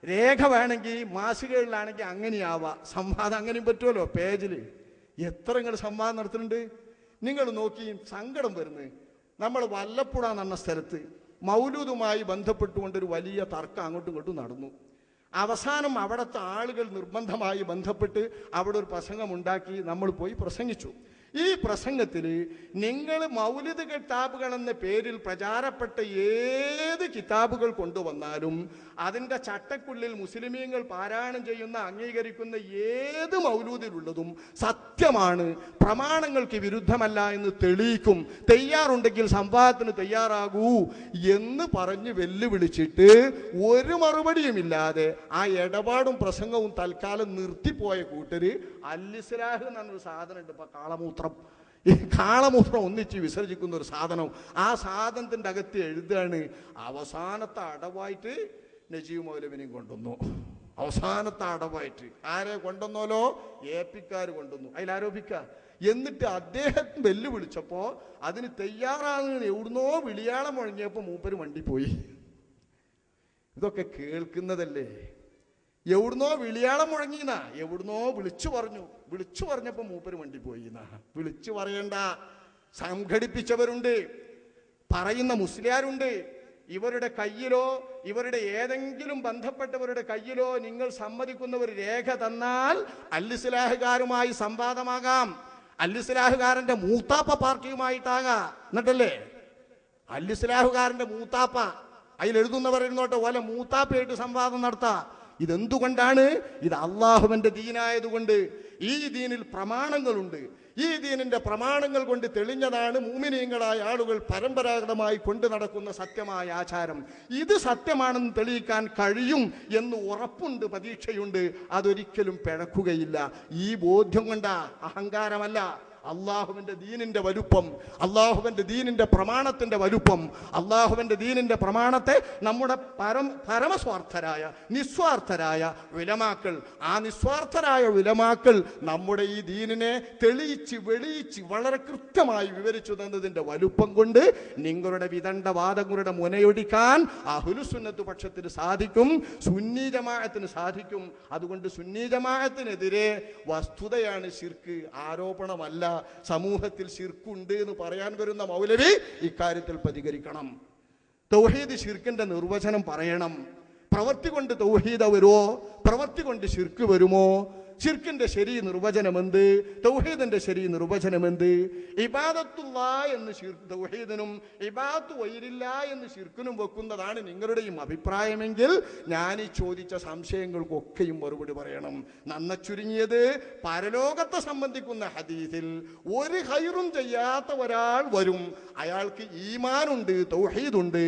രേഖ വേണമെങ്കിൽ മാസികകളിലാണെങ്കിൽ അങ്ങനെയാവാം, സംവാദം അങ്ങനെയും പറ്റുമല്ലോ. പേജിൽ എത്ര നിങ്ങൾ സംവാദം നടത്തുന്നുണ്ട് നിങ്ങൾ നോക്കി. സങ്കടം വരുന്നത് നമ്മൾ വല്ലപ്പുഴ എന്ന് പറഞ്ഞ സ്ഥലത്ത് മൗലൂദുമായി ബന്ധപ്പെട്ടുകൊണ്ടൊരു വലിയ തർക്കം അങ്ങോട്ടും ഇങ്ങോട്ടും നടന്നു. അവസാനം അവിടുത്തെ ആളുകൾ നിർബന്ധമായി ബന്ധപ്പെട്ട് അവിടെ ഒരു പ്രസംഗം ഉണ്ടാക്കി. നമ്മൾ പോയി പ്രസംഗിച്ചു. ഈ പ്രസംഗത്തിൽ നിങ്ങൾ മൗലിദ് കിതാബുകൾ എന്ന പേരിൽ പ്രചാരപ്പെട്ട ഏത് കിതാബുകൾ കൊണ്ടുവന്നാലും അതിൻ്റെ ചട്ടക്കുള്ളിൽ മുസ്ലിമീങ്ങൾ പാരായണം ചെയ്യുന്ന അംഗീകരിക്കുന്ന ഏത് മൗലൂദിലുള്ളതും സത്യമാണ്, പ്രമാണങ്ങൾക്ക് വിരുദ്ധമല്ല എന്ന് തെളിയിക്കും. തയ്യാറുണ്ടെങ്കിൽ സംവാദത്തിന് തയ്യാറാകൂ എന്ന് പറഞ്ഞ് വെല്ലുവിളിച്ചിട്ട് ഒരു മറുപടിയുമില്ലാതെ ആ ഇടപാടും പ്രസംഗവും തൽക്കാലം നിർത്തിപ്പോയ കൂട്ടര് അൽ-ഇസ്ലാഹ് എന്നൊരു സാധനമുണ്ട്. ഇപ്പൊ കാളമൂത്രം, ഈ കാളമൂത്രം ഒന്നിച്ച് വിസർജിക്കുന്ന ഒരു സാധനം, ആ സാധനത്തിൻ്റെ അകത്ത് എഴുതാണ്. അവസാനത്തെ അടവായിട്ട് നജീബ് മൗലവിനെയും കൊണ്ടുവന്നു. അവസാനത്തെ അടവായിട്ട് ആരെ കൊണ്ടുവന്നോലോ? APക്കാർ കൊണ്ടുവന്നു. അതിലാരോപിക്ക. എന്നിട്ട് അദ്ദേഹം വെല്ലുവിളിച്ചപ്പോ അതിന് തയ്യാറാകുന്ന എവിടുന്നോ വിളിയാളം മുഴങ്ങിയപ്പോ മൂപ്പര് വണ്ടി പോയി. ഇതൊക്കെ കേൾക്കുന്നതല്ലേ? എവിടുന്നോ വിളിയാളം മുഴങ്ങിന്നാ, എവിടുന്നോ വിളിച്ചു പറഞ്ഞപ്പോ മൂപ്പര് വണ്ടി പോയിന്നാ. വിളിച്ചു പറയണ്ട, സംഘടിപ്പിച്ചവരുണ്ട്, പറയുന്ന മുസ്ലിയാരുണ്ട്. ഇവരുടെ കയ്യിലോ ഇവരുടെ ഏതെങ്കിലും ബന്ധപ്പെട്ടവരുടെ കയ്യിലോ നിങ്ങൾ സമ്മതിക്കുന്ന ഒരു രേഖ തന്നാൽ അൽ-ഇസ്ലാഹുകാരുമായി സംവാദമാകാം. അൽ-ഇസ്ലാഹുകാരന്റെ മൂത്താപ്പ പാർട്ടിയുമായിട്ടാകാം. എന്നിട്ടല്ലേ അൽ-ഇസ്ലാഹുകാരന്റെ മൂത്താപ്പ അതിലെഴുതുന്നവർ ഇരുന്നോട്ടെ ഓല മൂത്താപ്പയായിട്ട് സംവാദം നടത്താം. ഇതെന്തുകൊണ്ടാണ്? ഇത് അള്ളാഹുവിന്റെ ദീനായതുകൊണ്ട്. ഈ ദീനിൽ പ്രമാണങ്ങളുണ്ട്. ഈ ദീനിന്റെ പ്രമാണങ്ങൾ കൊണ്ട് തെളിഞ്ഞതാണ് മുഅ്മിനീങ്ങളായ ആളുകൾ പരമ്പരാഗതമായി കൊണ്ടു നടക്കുന്ന സത്യമായ ആചാരം. ഇത് സത്യമാണെന്ന് തെളിയിക്കാൻ കഴിയും എന്ന് ഉറപ്പുണ്ട്, പ്രതീക്ഷയുണ്ട്. അതൊരിക്കലും പിഴക്കുകയില്ല. ഈ ബോധ്യം കൊണ്ടാ, അഹങ്കാരമല്ല. അള്ളാഹുവിന്റെ ദീനിന്റെ വലുപ്പം, അള്ളാഹുവിന്റെ ദീനിന്റെ പ്രമാണത്തിന്റെ വലുപ്പം, അള്ളാഹുവിന്റെ ദീനിന്റെ പ്രമാണത്തെ നമ്മുടെ പരമസ്വാർത്ഥരായ നിസ്വാർത്ഥരായ ഉലമാക്കൾ, ആ നിസ്വാർത്ഥരായ ഉലമാക്കൾ നമ്മുടെ ഈ ദീനിനെ തെളിയിച്ച് വെളിയിച്ച് വളരെ കൃത്യമായി വിവരിച്ചു തന്നതിന്റെ വലുപ്പം കൊണ്ട് നിങ്ങളുടെ വിദണ്ഡവാദങ്ങളുടെ മുനയൊടിക്കാൻ അഹ്ലുസുന്നത്ത് പക്ഷത്തിന് സാധിക്കും, സുന്നി ജമാഅത്തിന് സാധിക്കും. അതുകൊണ്ട് സുന്നി ജമാഅത്തിനെതിരെ വസ്തുതയാണ് ശിർക്ക്, ആരോപണമല്ല. സമൂഹത്തിൽ ശിർക്കുണ്ട് എന്ന് പറയാൻ വരുന്ന മൗലവി ഇക്കാര്യത്തിൽ പ്രതികരിക്കണം. തൗഹീദ് ശിർക്കിന്റെ നിർവചനം പറയണം. പ്രവൃത്തി കൊണ്ട് തൗഹീദ് വരുമോ? പ്രവൃത്തി കൊണ്ട് ശിർക്ക് വരുമോ? ശിർക്കിന്റെ ശരി നിർവചനമെന്ത്? തൗഹീദിന്റെ ശരി നിർവചനമെന്ത്? ഇബാദത്തുള്ള എന്ന് തൗഹീദിനും ഇബാദത്ത് വൈരില്ല എന്ന് ശിർക്കിനും വെക്കുന്നതാണ് നിങ്ങളുടെയും അഭിപ്രായമെങ്കിൽ ഞാൻ ഈ ചോദിച്ച സംശയങ്ങൾക്കൊക്കെയും മറുപടി പറയണം. നന്ന ചുരുങ്ങിയത് പരലോകത്തെ സംബന്ധിക്കുന്ന ഹദീസിൽ ഒരു ഖൈറും ചെയ്യാത്ത ഒരാൾ വരും, അയാൾക്ക് ഈമാനുണ്ട്, തൗഹീദുണ്ട്,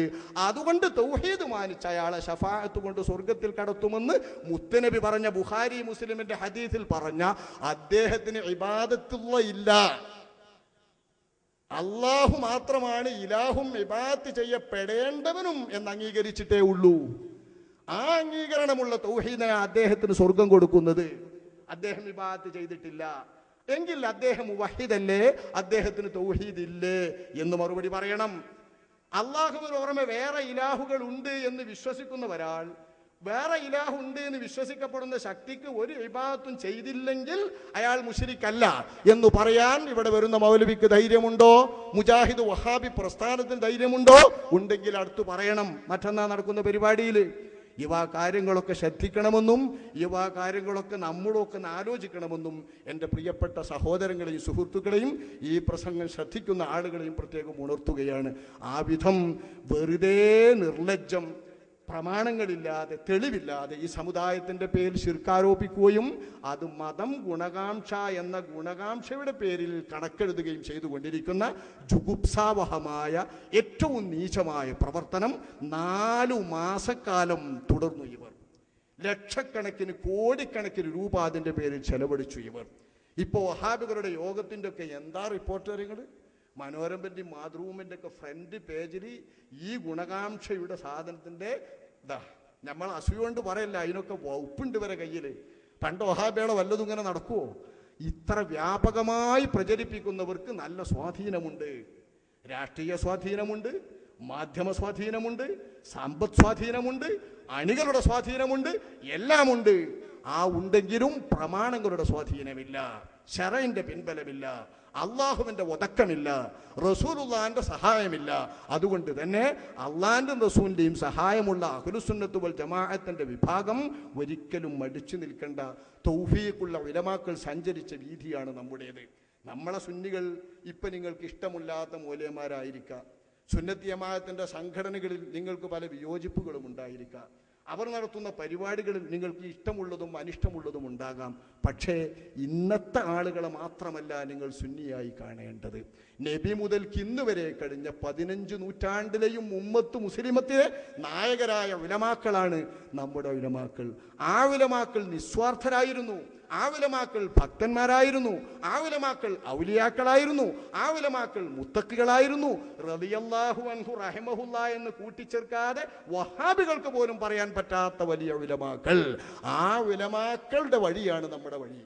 അതുകൊണ്ട് തൗഹീദ് മാനിച്ച് അയാളെ ശഫാഅത്ത് കൊണ്ട് സ്വർഗത്തിൽ കടത്തുമെന്ന് മുത്തനബി പറഞ്ഞ ബുഖാരി മുസ്ലിമിന്റെ ഹദീസിൽ പറഞ്ഞ അദ്ദേഹത്തിന് ഇബാദത്തുള്ള ഇല്ല, അള്ളാഹു മാത്രമാണ് ഇലാഹും ഇബാദത്ത് ചെയ്യപ്പെടേണ്ടവനും എന്ന് അംഗീകരിച്ചിട്ടേ ഉള്ളൂ. ആ അംഗീകരണമുള്ള തൗഹീദിനെ അദ്ദേഹത്തിന് സ്വർഗം കൊടുക്കുന്നത്. അദ്ദേഹം ഇബാദത്ത് ചെയ്തിട്ടില്ല എങ്കിൽ അദ്ദേഹം മുവഹിദല്ലേ, അദ്ദേഹത്തിന് തൗഹീദ് ഇല്ലേ എന്ന് മറുപടി പറയണം. അള്ളാഹുവിന് പുറമെ വേറെ ഇലാഹുകൾ ഉണ്ട് എന്ന് വിശ്വസിക്കുന്ന ഒരാൾ വേറെ ഇലാഹ് ഉണ്ട് എന്ന് വിശ്വസിക്കപ്പെടുന്ന ശക്തിക്ക് ഒരു ഇബാദത്തും ചെയ്തില്ലെങ്കിൽ അയാൾ മുശ്രിക്കല്ല എന്ന് പറയാൻ ഇവിടെ വരുന്ന മൗലവിക്ക് ധൈര്യമുണ്ടോ? മുജാഹിദ് വഹാബി പ്രസ്ഥാനത്തിന് ധൈര്യമുണ്ടോ? ഉണ്ടെങ്കിൽ അടുത്ത് പറയണം. മറ്റന്നാൾ നടക്കുന്ന പരിപാടിയിൽ ഇവ കാര്യങ്ങളൊക്കെ ശ്രദ്ധിക്കണമെന്നും ഇവ കാര്യങ്ങളൊക്കെ നമ്മളൊക്കെ ആലോചിക്കണമെന്നും എൻ്റെ പ്രിയപ്പെട്ട സഹോദരങ്ങളെയും സുഹൃത്തുക്കളെയും ഈ പ്രസംഗം ശ്രദ്ധിക്കുന്ന ആളുകളെയും പ്രത്യേകം ഉണർത്തുകയാണ്. ആ വിധം വെറുതെ നിർലജ്ജം പ്രമാണങ്ങളില്ലാതെ തെളിവില്ലാതെ ഈ സമുദായത്തിൻ്റെ പേരിൽ ശിർക്കാരോപിക്കുകയും അത് മതം ഗുണകാംക്ഷ എന്ന ഗുണകാംക്ഷയുടെ പേരിൽ കണക്കെഴുതുകയും ചെയ്തുകൊണ്ടിരിക്കുന്ന ജുഗുപ്സാവഹമായ ഏറ്റവും നീചമായ പ്രവർത്തനം 4 മാസക്കാലം തുടർന്നു. ഇവർ ലക്ഷക്കണക്കിന് കോടിക്കണക്കിന് രൂപ അതിൻ്റെ പേരിൽ ചെലവഴിച്ചു. ഇവർ ഇപ്പോൾ വഹാബികളുടെ യോഗത്തിൻ്റെ ഒക്കെ എന്താ റിപ്പോർട്ട് കാര്യങ്ങൾ? മനോരമൻ്റെയും മാതൃഭൂമിൻ്റെ ഒക്കെ ഫ്രണ്ട് പേജിൽ ഈ ഗുണകാംക്ഷയുടെ സാധനത്തിൻ്റെ നമ്മൾ അസൂയുകൊണ്ട് പറയല്ല, അതിനൊക്കെ വകുപ്പുണ്ട് വരെ കയ്യിൽ. പണ്ട് വഹാബികളെ വല്ലതും ഇങ്ങനെ നടക്കുമോ? ഇത്ര വ്യാപകമായി പ്രചരിപ്പിക്കുന്നവർക്ക് നല്ല സ്വാധീനമുണ്ട്, രാഷ്ട്രീയ സ്വാധീനമുണ്ട്, മാധ്യമ സ്വാധീനമുണ്ട്, സമ്പദ് സ്വാധീനമുണ്ട്, അണികളുടെ സ്വാധീനമുണ്ട്, എല്ലാമുണ്ട്. ആ ഉണ്ടെങ്കിലും പ്രമാണങ്ങളുടെ സ്വാധീനമില്ല, ശറഇന്റെ പിൻബലമില്ല, അള്ളാഹുവിന്റെ ഒതക്കമില്ല, റസൂലുള്ളാഹിന്റെ സഹായമില്ല. അതുകൊണ്ട് തന്നെ അള്ളാഹിന്റെ റസൂലിന്റെയും സഹായമുള്ള അഹ്ലുസുന്നത്ത് വൽ ജമാഅത്തിന്റെ വിഭാഗം ഒരിക്കലും മടിച്ചു നിൽക്കേണ്ട തൗഫീഖുള്ള ഉലമാക്കൾ സഞ്ചരിച്ച വീതിയാണ് നമ്മുടേത്. നമ്മളെ സുന്നികൾ ഇപ്പം നിങ്ങൾക്ക് ഇഷ്ടമില്ലാത്ത മൂല്യന്മാരായിരിക്കാം, സുന്നത്തി ജമാഅത്തിന്റെ സംഘടനകളിൽ നിങ്ങൾക്ക് പല വിയോജിപ്പുകളും ഉണ്ടായിരിക്കാം, അവർ നടത്തുന്ന പരിപാടികളിൽ നിങ്ങൾക്ക് ഇഷ്ടമുള്ളതും അനിഷ്ടമുള്ളതും ഉണ്ടാകാം. പക്ഷേ ഇന്നത്തെ ആളുകളെ മാത്രമല്ല നിങ്ങൾ സുന്നിയായി കാണേണ്ടത്. നബി മുതൽക്ക് ഇന്ന് വരെ കഴിഞ്ഞ 15 നൂറ്റാണ്ടിലെയും ഉമ്മത്ത് മുസ്ലിമത്തിലെ നായകരായ ഉലമാക്കളാണ് നമ്മുടെ ഉലമാക്കൾ. ആ ഉലമാക്കൾ നിസ്വാർത്ഥരായിരുന്നു, ആ ഉലമാക്കൾ ഭക്തന്മാരായിരുന്നു, ആ ഉലമാക്കൾ ഔലിയാക്കളായിരുന്നു, ആ ഉലമാക്കൾ മുത്തക്കികളായിരുന്നു. റളിയല്ലാഹു അൻഹു റഹിമഹുല്ലാ എന്ന് കൂട്ടിച്ചേർക്കാതെ വഹാബികൾക്ക് പോലും പറയാൻ പറ്റാത്ത വലിയ ഉലമാക്കൾ. ആ ഉലമാക്കളുടെ വഴിയാണ് നമ്മുടെ വഴി.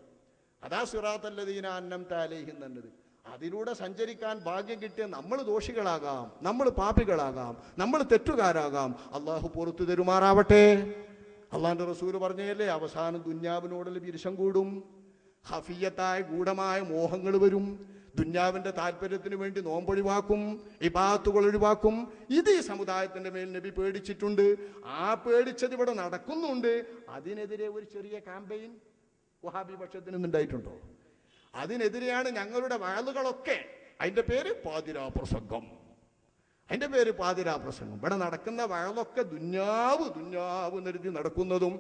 അതാ സിറാത്തല്ലദീന അൻഅംത അലൈഹിം എന്നത്. അതിലൂടെ സഞ്ചരിക്കാൻ ഭാഗ്യം കിട്ടിയ നമ്മൾ ദോഷികളാകാം, നമ്മൾ പാപികളാകാം, നമ്മൾ തെറ്റുകാരാകാം. അള്ളാഹു പുറത്തു തരുമാറാവട്ടെ. അള്ളാഹിന്റെ റസൂല് പറഞ്ഞല്ലേ, അവസാനം ദുന്യാവിനോടുള്ള വിരുഷം കൂടും, ഹഫിയത്തായ ഗൂഢമായ മോഹങ്ങൾ വരും, ദുന്യാവിന്റെ താല്പര്യത്തിന് വേണ്ടി നോമ്പൊഴിവാക്കും, ഇബാദത്തുകൾ ഒഴിവാക്കും. ഇത് ഈ സമുദായത്തിന്റെ മേൽ നബി പേടിച്ചിട്ടുണ്ട്. ആ പേടിച്ചത് ഇവിടെ നടക്കുന്നുണ്ട്. അതിനെതിരെ ഒരു ചെറിയ ക്യാമ്പയിൻ വഹാബി പക്ഷത്തിന് ഉണ്ടായിട്ടുണ്ടോ? അതിനെതിരെയാണ് ഞങ്ങളുടെ വയലുകളൊക്കെ. അതിന്റെ പേര് പാതിരാ പ്രസംഗം, അതിന്റെ പേര് പാതിരാ പ്രസംഗം. ഇവിടെ നടക്കുന്ന വയലൊക്കെ ദുന്യാവ് ദുന്യാവ് നിരുതി നടക്കുന്നതും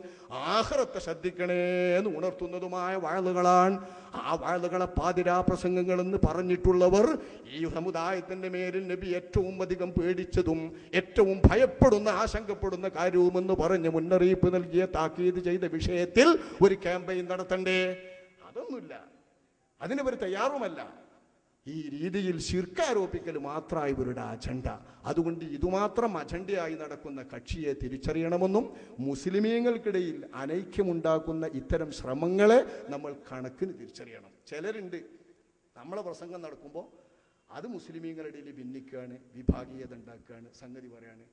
ആഖിറത്തെ ശ്രദ്ധിക്കണേന്ന് ഉണർത്തുന്നതുമായ വയലുകളാണ്. ആ വയലുകളെ പാതിരാ പ്രസംഗങ്ങൾ എന്ന് പറഞ്ഞിട്ടുള്ളവർ ഈ സമുദായത്തിന്റെ മേലിൽ നബി ഏറ്റവും അധികം പേടിച്ചതും ഏറ്റവും ഭയപ്പെടുന്ന ആശങ്കപ്പെടുന്ന കാര്യവുമെന്ന് പറഞ്ഞ് മുന്നറിയിപ്പ് നൽകിയ താക്കീത് ചെയ്ത വിഷയത്തിൽ ഒരു ക്യാമ്പയിൻ നടത്തണ്ടേ? അതൊന്നുമില്ല, അതിനവർ തയ്യാറുമല്ല. ഈ രീതിയിൽ ശിർക്കാരോപിക്കൽ മാത്രമായി ഇവരുടെ അജണ്ട. അതുകൊണ്ട് ഇതുമാത്രം അജണ്ടയായി നടക്കുന്ന കക്ഷിയെ തിരിച്ചറിയണമെന്നും മുസ്ലിമീങ്ങൾക്കിടയിൽ അനൈക്യമുണ്ടാക്കുന്ന ഇത്തരം ശ്രമങ്ങളെ നമ്മൾ കണക്കിന് തിരിച്ചറിയണം. ചിലരുണ്ട് നമ്മളെ പ്രസംഗം നടക്കുമ്പോൾ അത് മുസ്ലിമീങ്ങളുടെ ഇടയിൽ ഭിന്നിക്കുകയാണ്, വിഭാഗീയത ഉണ്ടാക്കുകയാണ്, സംഗതി പറയാണ്.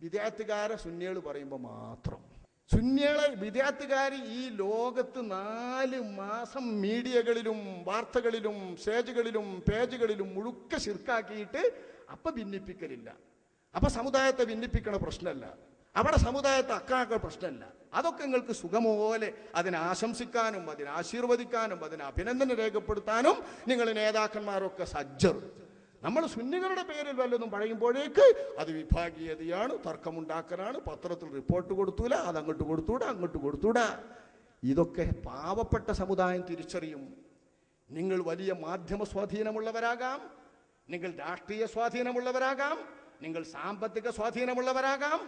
വിദ്യാർത്ഥികാരെ സുന്നികൾ പറയുമ്പോൾ മാത്രം സുന്നികളെ വിദ്യാർത്ഥികാർ ഈ ലോകത്ത് 4 മാസം മീഡിയകളിലും വാർത്തകളിലും സ്റ്റേജുകളിലും പേജുകളിലും മുഴുക്ക ശിർക്കാക്കിയിട്ട് അപ്പൊ ഭിന്നിപ്പിക്കലില്ല. അപ്പൊ സമുദായത്തെ ഭിന്നിപ്പിക്കണ പ്രശ്നമല്ല, അവിടെ സമുദായത്തെ അക്കാക്ക പ്രശ്നമല്ല. അതൊക്കെ നിങ്ങൾക്ക് സുഖമോലെ അതിനെ ആശംസിക്കാനും അതിനെ ആശീർവദിക്കാനും അതിനെ അഭിനന്ദനം രേഖപ്പെടുത്താനും നിങ്ങൾ നേതാക്കന്മാരൊക്കെ സജ്ജർ. നമ്മൾ സുന്നികളുടെ പേരിൽ വല്ലതും പറയുമ്പോഴേക്ക് അത് വിഭാഗീയതയാണ്, തർക്കമുണ്ടാക്കലാണ്, പത്രത്തിൽ റിപ്പോർട്ട് കൊടുത്തൂല, അത് അങ്ങോട്ട് കൊടുത്തൂടാ അങ്ങോട്ട് കൊടുത്തൂടാ. ഇതൊക്കെ പാവപ്പെട്ട സമുദായം തിരിച്ചറിയും. നിങ്ങൾ വലിയ മാധ്യമ സ്വാധീനമുള്ളവരാകാം, നിങ്ങൾ രാഷ്ട്രീയ സ്വാധീനമുള്ളവരാകാം, നിങ്ങൾ സാമ്പത്തിക സ്വാധീനമുള്ളവരാകാം.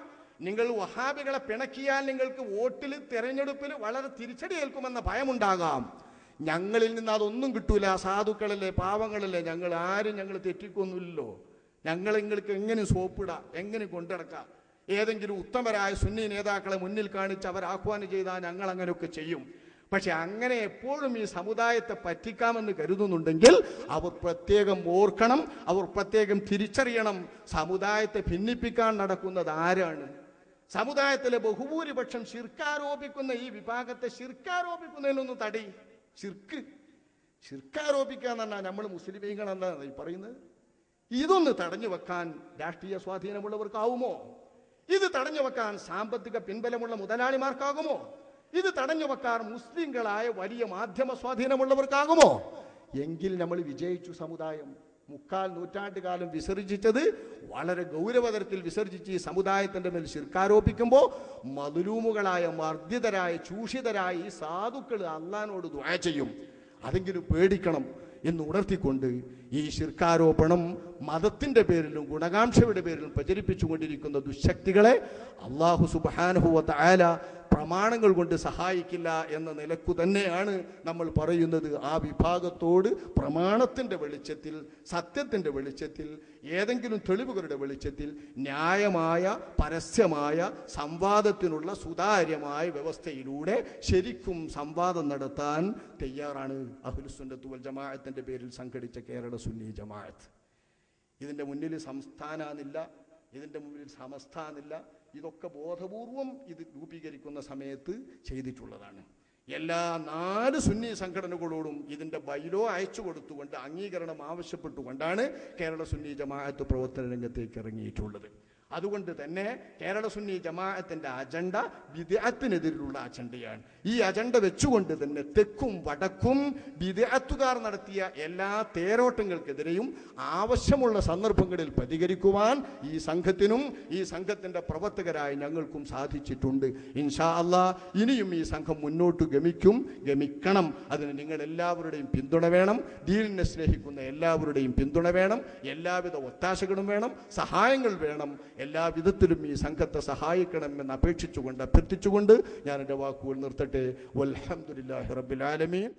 നിങ്ങൾ വഹാബികളെ പിണക്കിയാൽ നിങ്ങൾക്ക് വോട്ടിൽ തെരഞ്ഞെടുപ്പിൽ വളരെ തിരിച്ചടി ഏൽക്കുമെന്ന ഭയമുണ്ടാകാം. ഞങ്ങളിൽ നിന്ന് അതൊന്നും കിട്ടൂല. സാധുക്കളല്ലേ, പാവങ്ങളല്ലേ, ഞങ്ങൾ തെറ്റിക്കൊന്നുമില്ലല്ലോ. നിങ്ങൾക്ക് എങ്ങനെ സോപ്പിടാം, എങ്ങനെ കൊണ്ടിടക്കാം. ഏതെങ്കിലും ഉത്തമരായ സുന്നി നേതാക്കളെ മുന്നിൽ കാണിച്ച് അവർ ആഹ്വാനം ചെയ്താൽ ഞങ്ങൾ അങ്ങനെയൊക്കെ ചെയ്യും. പക്ഷെ അങ്ങനെ എപ്പോഴും ഈ സമുദായത്തെ പറ്റിക്കാമെന്ന് കരുതുന്നുണ്ടെങ്കിൽ അവർ പ്രത്യേകം ഓർക്കണം, അവർ പ്രത്യേകം തിരിച്ചറിയണം, സമുദായത്തെ ഭിന്നിപ്പിക്കാൻ നടക്കുന്നത് ആരാണ്. സമുദായത്തിലെ ബഹുഭൂരിപക്ഷം ശിർക്കാരോപിക്കുന്ന ഈ വിഭാഗത്തെ ശിർക്കാരോപിക്കുന്നതിനൊന്ന് തടി. ശിർക്കാരോപിക്കുക എന്ന് പറഞ്ഞാൽ നമ്മൾ മുസ്ലിമീങ്ങൾ എന്താണ് ഈ പറയുന്നത്? ഇതൊന്ന് തടഞ്ഞു വെക്കാൻ രാഷ്ട്രീയ സ്വാധീനമുള്ളവർക്കാവുമോ? ഇത് തടഞ്ഞു വെക്കാൻ സാമ്പത്തിക പിൻബലമുള്ള മുതലാളിമാർക്കാകുമോ? ഇത് തടഞ്ഞു വെക്കാൻ മുസ്ലിങ്ങളായ വലിയ മാധ്യമ സ്വാധീനമുള്ളവർക്കാകുമോ? എങ്കിൽ നമ്മൾ വിജയിച്ചു. സമുദായം 3/4 നൂറ്റാണ്ടുകാലം വിസർജിച്ചത് വളരെ ഗൗരവതരത്തിൽ വിസർജിച്ച് ഈ സമുദായത്തിന്റെ മേൽ ശിർക്കാരോപിക്കുമ്പോൾ മദ്ലൂമുകളായ മർദ്ദിതരായ ചൂഷിതരായ ഈ സാധുക്കൾ അള്ളാഹിനോട് ദുആ ചെയ്യും. അതെങ്കിലും പേടിക്കണം എന്ന് ഉണർത്തിക്കൊണ്ട് ഈ ശിർക്കാരോപണം മതത്തിന്റെ പേരിലും ഗുണകാംക്ഷയുടെ പേരിലും പ്രചരിപ്പിച്ചുകൊണ്ടിരിക്കുന്ന ദുശക്തികളെ അല്ലാഹു സുബ്ഹാനഹു വ തആല പ്രമാണങ്ങൾ കൊണ്ട് സഹായിക്കില്ല എന്ന നിലക്കു തന്നെയാണ് നമ്മൾ പറയുന്നത്. ആ വിഭാഗത്തോട് പ്രമാണത്തിന്റെ വെളിച്ചത്തിൽ, സത്യത്തിന്റെ വെളിച്ചത്തിൽ, ഏതെങ്കിലും തെളിവുകളുടെ വെളിച്ചത്തിൽ ന്യായമായ പരസ്യമായ സംവാദത്തിനുള്ള സുതാര്യമായ വ്യവസ്ഥയിലൂടെ ശരിക്കും സംവാദം നടത്താൻ തയ്യാറാണ് അഹ്ലുസുന്നത്ത് വൽ ജമാഅത്തിന്റെ പേരിൽ സംഘടിച്ച കേരള സുന്നി ജമാഅത്ത്. ഇതിന്റെ മുന്നിൽ സംസ്ഥാനമില്ല, ഇതിൻ്റെ മുമ്പിൽ സമസ്ത എന്നില്ല. ഇതൊക്കെ ബോധപൂർവം ഇത് രൂപീകരിക്കുന്ന സമയത്ത് ചെയ്തിട്ടുള്ളതാണ്. എല്ലാ 4 സുന്നി സംഘടനകളോടും ഇതിൻ്റെ ബൈലോ അയച്ചു കൊടുത്തുകൊണ്ട് അംഗീകരണം ആവശ്യപ്പെട്ടുകൊണ്ടാണ് കേരള സുന്നി ജമാഅത്ത് പ്രവർത്തന രംഗത്തേക്ക് ഇറങ്ങിയിട്ടുള്ളത്. അതുകൊണ്ട് തന്നെ കേരള സുന്നി ജമാഅത്തിന്റെ അജണ്ട ബിദ്അത്തിനെതിരെയുള്ള അജണ്ടയാണ്. ഈ അജണ്ട വെച്ചുകൊണ്ട് തന്നെ തെക്കും വടക്കും ബിദ്അത്തുകാർ നടത്തിയ എല്ലാ തേരോട്ടങ്ങൾക്കെതിരെയും ആവശ്യമുള്ള സന്ദർഭങ്ങളിൽ പ്രതികരിക്കുവാൻ ഈ സംഘത്തിനും ഈ സംഘത്തിന്റെ പ്രവർത്തകരായ ഞങ്ങൾക്കും സാധിച്ചിട്ടുണ്ട്. ഇൻഷാ അല്ലാഹ് ഇനിയും ഈ സംഘം മുന്നോട്ട് ഗമിക്കണം. അതിന് നിങ്ങൾ എല്ലാവരുടെയും പിന്തുണ വേണം. ദീനിനെ സ്നേഹിക്കുന്ന എല്ലാവരുടെയും പിന്തുണ വേണം. എല്ലാവിധ ഒത്താശകളും വേണം, സഹായങ്ങൾ വേണം. എല്ലാ വിധത്തിലും ഈ സംഘത്തെ സഹായിക്കണമെന്ന് അപേക്ഷിച്ചുകൊണ്ട് അഭ്യർത്ഥിച്ചുകൊണ്ട് ഞാൻ എൻ്റെ വാക്കുകൾ നിർത്തട്ടെ. വൽഹംദുലില്ലാഹി റബ്ബിൽ ആലമീൻ.